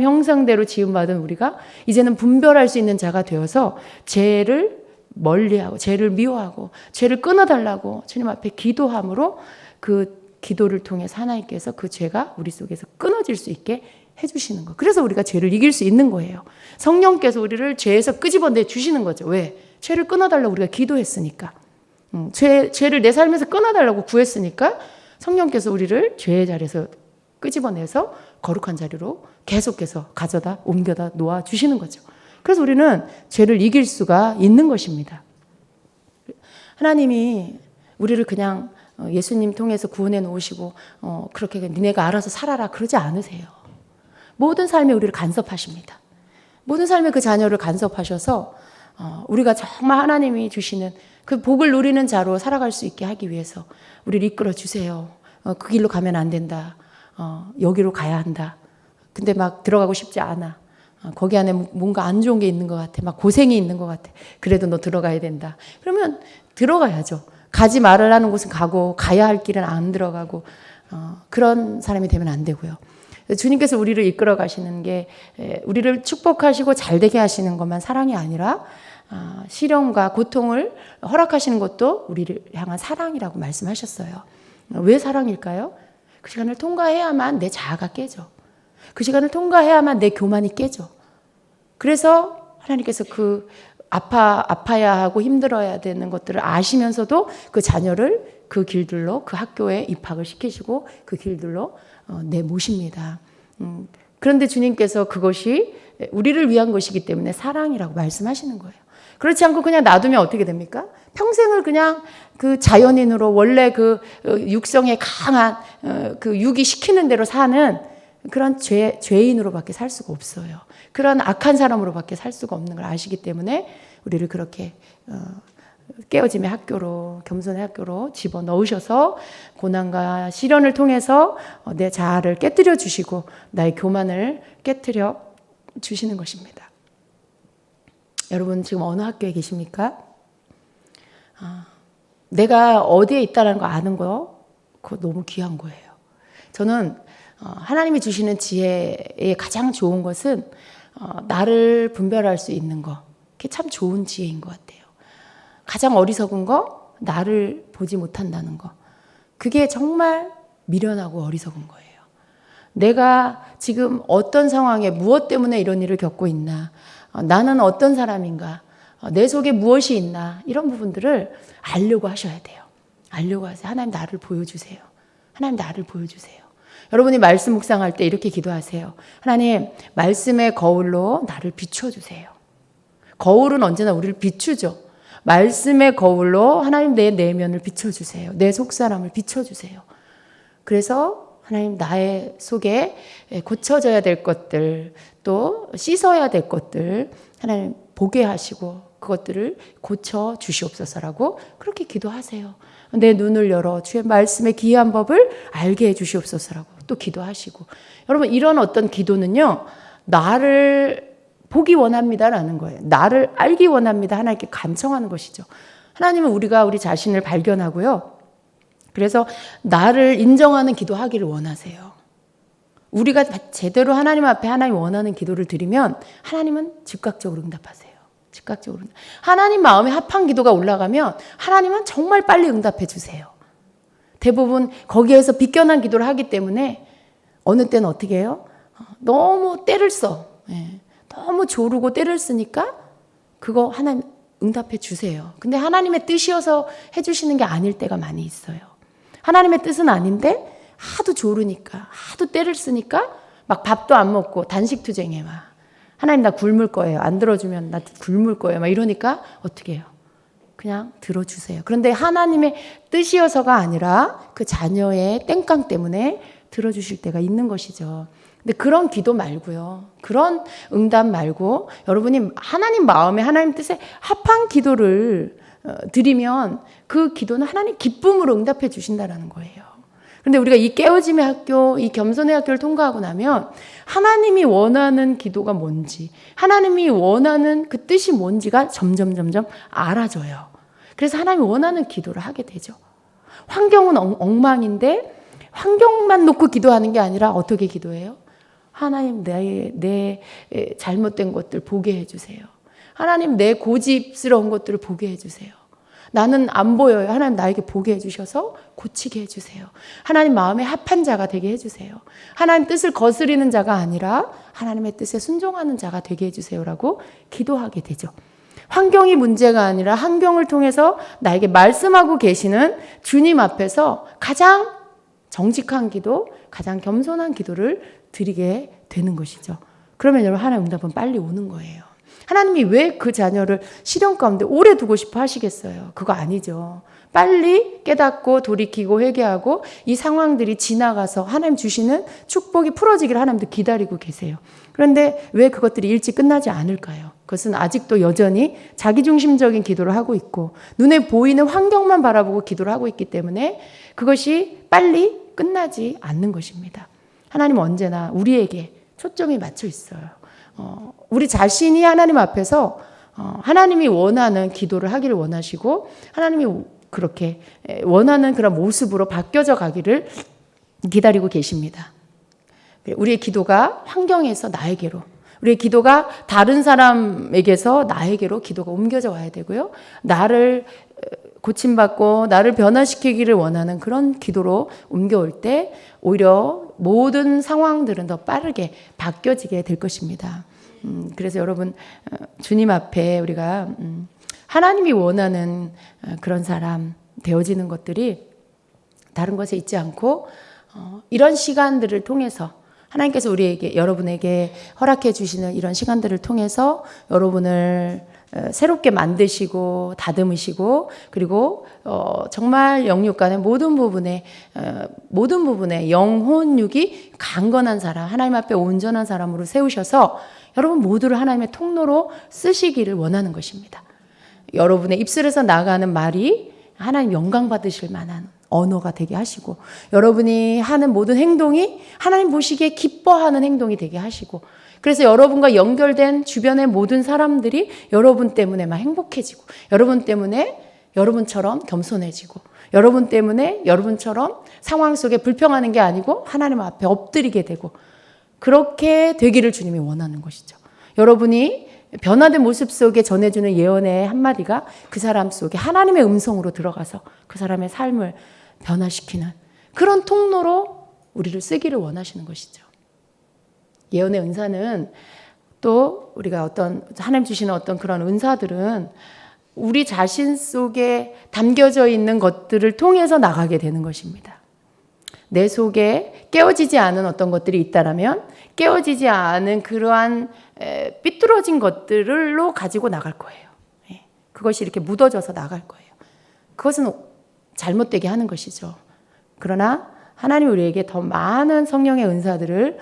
형상대로 지음받은 우리가 이제는 분별할 수 있는 자가 되어서 죄를 멀리하고 죄를 미워하고 죄를 끊어달라고 주님 앞에 기도함으로 그 기도를 통해서 하나님께서 그 죄가 우리 속에서 끊어질 수 있게 해주시는 거. 그래서 우리가 죄를 이길 수 있는 거예요. 성령께서 우리를 죄에서 끄집어내 주시는 거죠. 왜? 죄를 끊어달라고 우리가 기도했으니까. 죄를 내 삶에서 끊어달라고 구했으니까 성령께서 우리를 죄의 자리에서 끄집어내서 거룩한 자리로 계속해서 가져다 옮겨다 놓아 주시는 거죠. 그래서 우리는 죄를 이길 수가 있는 것입니다. 하나님이 우리를 그냥 예수님 통해서 구원해 놓으시고 그렇게 니네가 알아서 살아라 그러지 않으세요. 모든 삶에 우리를 간섭하십니다. 모든 삶에 그 자녀를 간섭하셔서 우리가 정말 하나님이 주시는 그 복을 누리는 자로 살아갈 수 있게 하기 위해서 우리를 이끌어 주세요. 그 길로 가면 안 된다. 여기로 가야 한다. 근데 막 들어가고 싶지 않아. 거기 안에 뭔가 안 좋은 게 있는 것 같아. 막 고생이 있는 것 같아. 그래도 너 들어가야 된다. 그러면 들어가야죠. 가지 말라는 곳은 가고 가야 할 길은 안 들어가고 그런 사람이 되면 안 되고요. 주님께서 우리를 이끌어 가시는 게 우리를 축복하시고 잘되게 하시는 것만 사랑이 아니라 시련과 고통을 허락하시는 것도 우리를 향한 사랑이라고 말씀하셨어요. 왜 사랑일까요? 그 시간을 통과해야만 내 자아가 깨져. 그 시간을 통과해야만 내 교만이 깨져. 그래서 하나님께서 그 아파야 하고 힘들어야 되는 것들을 아시면서도 그 자녀를 그 길들로 그 학교에 입학을 시키시고 그 길들로 내모십니다. 그런데 주님께서 그것이 우리를 위한 것이기 때문에 사랑이라고 말씀하시는 거예요. 그렇지 않고 그냥 놔두면 어떻게 됩니까? 평생을 그냥 그 자연인으로 원래 그 육성에 강한 그 육이 시키는 대로 사는 그런 죄인으로밖에 살 수가 없어요. 그런 악한 사람으로밖에 살 수가 없는 걸 아시기 때문에 우리를 그렇게 깨어짐의 학교로, 겸손의 학교로 집어넣으셔서 고난과 시련을 통해서 내 자아를 깨뜨려 주시고 나의 교만을 깨뜨려 주시는 것입니다. 여러분 지금 어느 학교에 계십니까? 내가 어디에 있다는 거 아는 거 그거 너무 귀한 거예요. 저는 하나님이 주시는 지혜의 가장 좋은 것은 나를 분별할 수 있는 거. 그게 참 좋은 지혜인 것 같아요. 가장 어리석은 거, 나를 보지 못한다는 거. 그게 정말 미련하고 어리석은 거예요. 내가 지금 어떤 상황에 무엇 때문에 이런 일을 겪고 있나? 나는 어떤 사람인가? 내 속에 무엇이 있나? 이런 부분들을 알려고 하셔야 돼요. 알려고 하세요. 하나님 나를 보여주세요. 하나님 나를 보여주세요. 여러분이 말씀 묵상할 때 이렇게 기도하세요. 하나님, 말씀의 거울로 나를 비춰주세요. 거울은 언제나 우리를 비추죠. 말씀의 거울로 하나님 내 내면을 비춰주세요. 내 속사람을 비춰주세요. 그래서 하나님 나의 속에 고쳐져야 될 것들, 또 씻어야 될 것들 하나님 보게 하시고 그것들을 고쳐 주시옵소서라고 그렇게 기도하세요. 내 눈을 열어 주의 말씀의 기이한 법을 알게 해 주시옵소서라고 또 기도하시고. 여러분, 이런 어떤 기도는요, 나를 보기 원합니다라는 거예요. 나를 알기 원합니다. 하나님께 간청하는 것이죠. 하나님은 우리가 우리 자신을 발견하고요. 그래서 나를 인정하는 기도하기를 원하세요. 우리가 제대로 하나님 앞에 하나님 원하는 기도를 드리면 하나님은 즉각적으로 응답하세요. 즉각적으로. 하나님 마음에 합한 기도가 올라가면 하나님은 정말 빨리 응답해 주세요. 대부분 거기에서 비껴난 기도를 하기 때문에 어느 때는 어떻게 해요? 너무 때를 써. 너무 조르고 때를 쓰니까 그거 하나님 응답해 주세요. 근데 하나님의 뜻이어서 해주시는 게 아닐 때가 많이 있어요. 하나님의 뜻은 아닌데 하도 조르니까, 하도 때를 쓰니까 막 밥도 안 먹고 단식 투쟁해 막. 하나님 나 굶을 거예요. 안 들어주면 나 굶을 거예요. 막 이러니까 어떻게 해요? 그냥 들어주세요. 그런데 하나님의 뜻이어서가 아니라 그 자녀의 땡깡 때문에 들어주실 때가 있는 것이죠. 근데 그런 기도 말고요. 그런 응답 말고 여러분이 하나님 마음에 하나님 뜻에 합한 기도를 드리면 그 기도는 하나님 기쁨으로 응답해 주신다는 거예요. 그런데 우리가 이 깨어짐의 학교, 이 겸손의 학교를 통과하고 나면 하나님이 원하는 기도가 뭔지, 하나님이 원하는 그 뜻이 뭔지가 점점 알아져요. 그래서 하나님이 원하는 기도를 하게 되죠. 환경은 엉망인데 환경만 놓고 기도하는 게 아니라 어떻게 기도해요? 하나님 내 잘못된 것들 보게 해주세요. 하나님 내 고집스러운 것들을 보게 해주세요. 나는 안 보여요. 하나님 나에게 보게 해주셔서 고치게 해주세요. 하나님 마음에 합한 자가 되게 해주세요. 하나님 뜻을 거스리는 자가 아니라 하나님의 뜻에 순종하는 자가 되게 해주세요라고 기도하게 되죠. 환경이 문제가 아니라 환경을 통해서 나에게 말씀하고 계시는 주님 앞에서 가장 정직한 기도, 가장 겸손한 기도를 드리게 되는 것이죠. 그러면 여러분 하나님 응답은 빨리 오는 거예요. 하나님이 왜 그 자녀를 시련 가운데 오래 두고 싶어 하시겠어요? 그거 아니죠. 빨리 깨닫고 돌이키고 회개하고 이 상황들이 지나가서 하나님 주시는 축복이 풀어지기를 하나님도 기다리고 계세요. 그런데 왜 그것들이 일찍 끝나지 않을까요? 그것은 아직도 여전히 자기중심적인 기도를 하고 있고 눈에 보이는 환경만 바라보고 기도를 하고 있기 때문에 그것이 빨리 끝나지 않는 것입니다. 하나님은 언제나 우리에게 초점이 맞춰 있어요. 우리 자신이 하나님 앞에서 하나님이 원하는 기도를 하기를 원하시고 하나님이 그렇게 원하는 그런 모습으로 바뀌어져 가기를 기다리고 계십니다. 우리의 기도가 환경에서 나에게로, 우리의 기도가 다른 사람에게서 나에게로 기도가 옮겨져 와야 되고요. 나를 고침받고 나를 변화시키기를 원하는 그런 기도로 옮겨올 때 오히려 모든 상황들은 더 빠르게 바뀌어지게 될 것입니다. 그래서 여러분 주님 앞에 우리가 하나님이 원하는 그런 사람 되어지는 것들이 다른 것에 있지 않고 이런 시간들을 통해서 하나님께서 우리에게 여러분에게 허락해 주시는 이런 시간들을 통해서 여러분을 새롭게 만드시고 다듬으시고 그리고 정말 영육 간의 모든 부분에 영혼육이 강건한 사람, 하나님 앞에 온전한 사람으로 세우셔서 여러분 모두를 하나님의 통로로 쓰시기를 원하는 것입니다. 여러분의 입술에서 나가는 말이 하나님 영광 받으실 만한 언어가 되게 하시고 여러분이 하는 모든 행동이 하나님 보시기에 기뻐하는 행동이 되게 하시고 그래서 여러분과 연결된 주변의 모든 사람들이 여러분 때문에 막 행복해지고 여러분 때문에 여러분처럼 겸손해지고 여러분 때문에 여러분처럼 상황 속에 불평하는 게 아니고 하나님 앞에 엎드리게 되고 그렇게 되기를 주님이 원하는 것이죠. 여러분이 변화된 모습 속에 전해주는 예언의 한마디가 그 사람 속에 하나님의 음성으로 들어가서 그 사람의 삶을 변화시키는 그런 통로로 우리를 쓰기를 원하시는 것이죠. 예언의 은사는 또 우리가 어떤 하나님 주시는 어떤 그런 은사들은 우리 자신 속에 담겨져 있는 것들을 통해서 나가게 되는 것입니다. 내 속에 깨어지지 않은 어떤 것들이 있다라면 깨어지지 않은 그러한 삐뚤어진 것들로 가지고 나갈 거예요. 그것이 이렇게 묻어져서 나갈 거예요. 그것은 잘못되게 하는 것이죠. 그러나 하나님 우리에게 더 많은 성령의 은사들을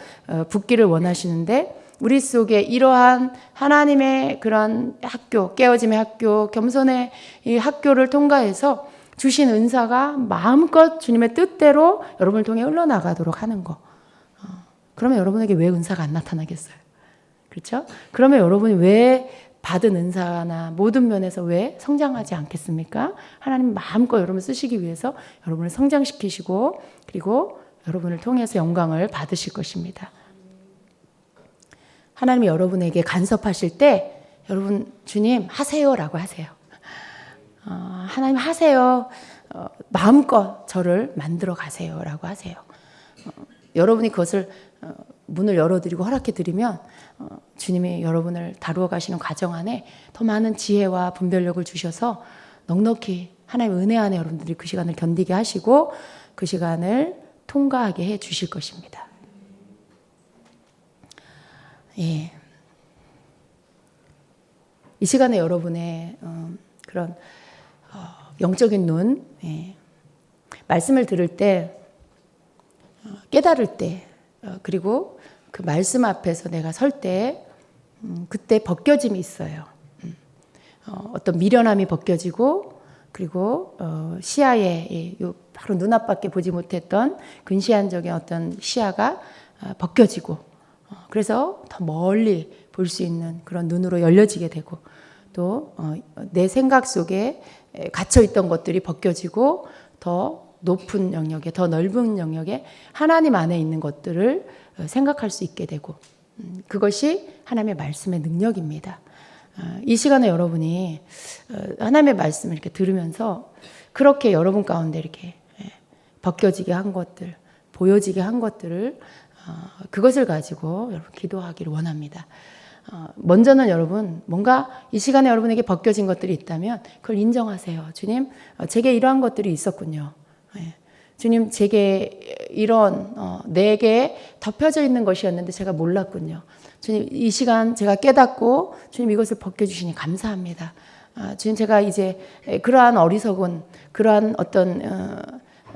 붓기를 원하시는데 우리 속에 이러한 하나님의 그런 학교, 깨어짐의 학교, 겸손의 이 학교를 통과해서 주신 은사가 마음껏 주님의 뜻대로 여러분을 통해 흘러나가도록 하는 거. 그러면 여러분에게 왜 은사가 안 나타나겠어요? 그렇죠? 그러면 여러분이 왜 받은 은사나 모든 면에서 왜 성장하지 않겠습니까? 하나님 마음껏 여러분을 쓰시기 위해서 여러분을 성장시키시고 그리고 여러분을 통해서 영광을 받으실 것입니다. 하나님이 여러분에게 간섭하실 때 여러분 주님 하세요라고 하세요. 하나님 하세요. 마음껏 저를 만들어 가세요라고 하세요. 여러분이 그것을 문을 열어드리고 허락해드리면 주님이 여러분을 다루어 가시는 과정 안에 더 많은 지혜와 분별력을 주셔서 넉넉히 하나님의 은혜 안에 여러분들이 그 시간을 견디게 하시고 그 시간을 통과하게 해 주실 것입니다. 예. 이 시간에 여러분의 그런 영적인 눈, 예. 말씀을 들을 때, 깨달을 때, 그리고 그 말씀 앞에서 내가 설 때, 그때 벗겨짐이 있어요. 어떤 미련함이 벗겨지고, 그리고 시야에 바로 눈앞밖에 보지 못했던 근시안적인 어떤 시야가 벗겨지고, 그래서 더 멀리 볼 수 있는 그런 눈으로 열려지게 되고 또 내 생각 속에 갇혀 있던 것들이 벗겨지고 더 높은 영역에 더 넓은 영역에 하나님 안에 있는 것들을 생각할 수 있게 되고 그것이 하나님의 말씀의 능력입니다. 이 시간에 여러분이 하나님의 말씀을 이렇게 들으면서 그렇게 여러분 가운데 이렇게 벗겨지게 한 것들, 보여지게 한 것들을 그것을 가지고 여러분 기도하기를 원합니다. 먼저는 여러분 뭔가 이 시간에 여러분에게 벗겨진 것들이 있다면 그걸 인정하세요. 주님, 제게 이러한 것들이 있었군요. 주님, 제게 이런 내게 덮여져 있는 것이었는데 제가 몰랐군요. 주님, 이 시간 제가 깨닫고 주님 이것을 벗겨주시니 감사합니다. 주님, 제가 이제 그러한 어리석은 그러한 어떤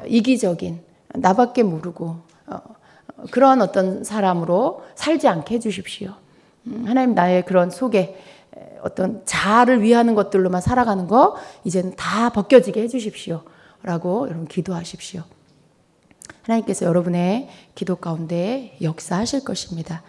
이기적인 나밖에 모르고 그런 어떤 사람으로 살지 않게 해주십시오. 하나님 나의 그런 속에 어떤 자아를 위하는 것들로만 살아가는 거 이제는 다 벗겨지게 해주십시오. 라고 여러분 기도하십시오. 하나님께서 여러분의 기도 가운데 역사하실 것입니다.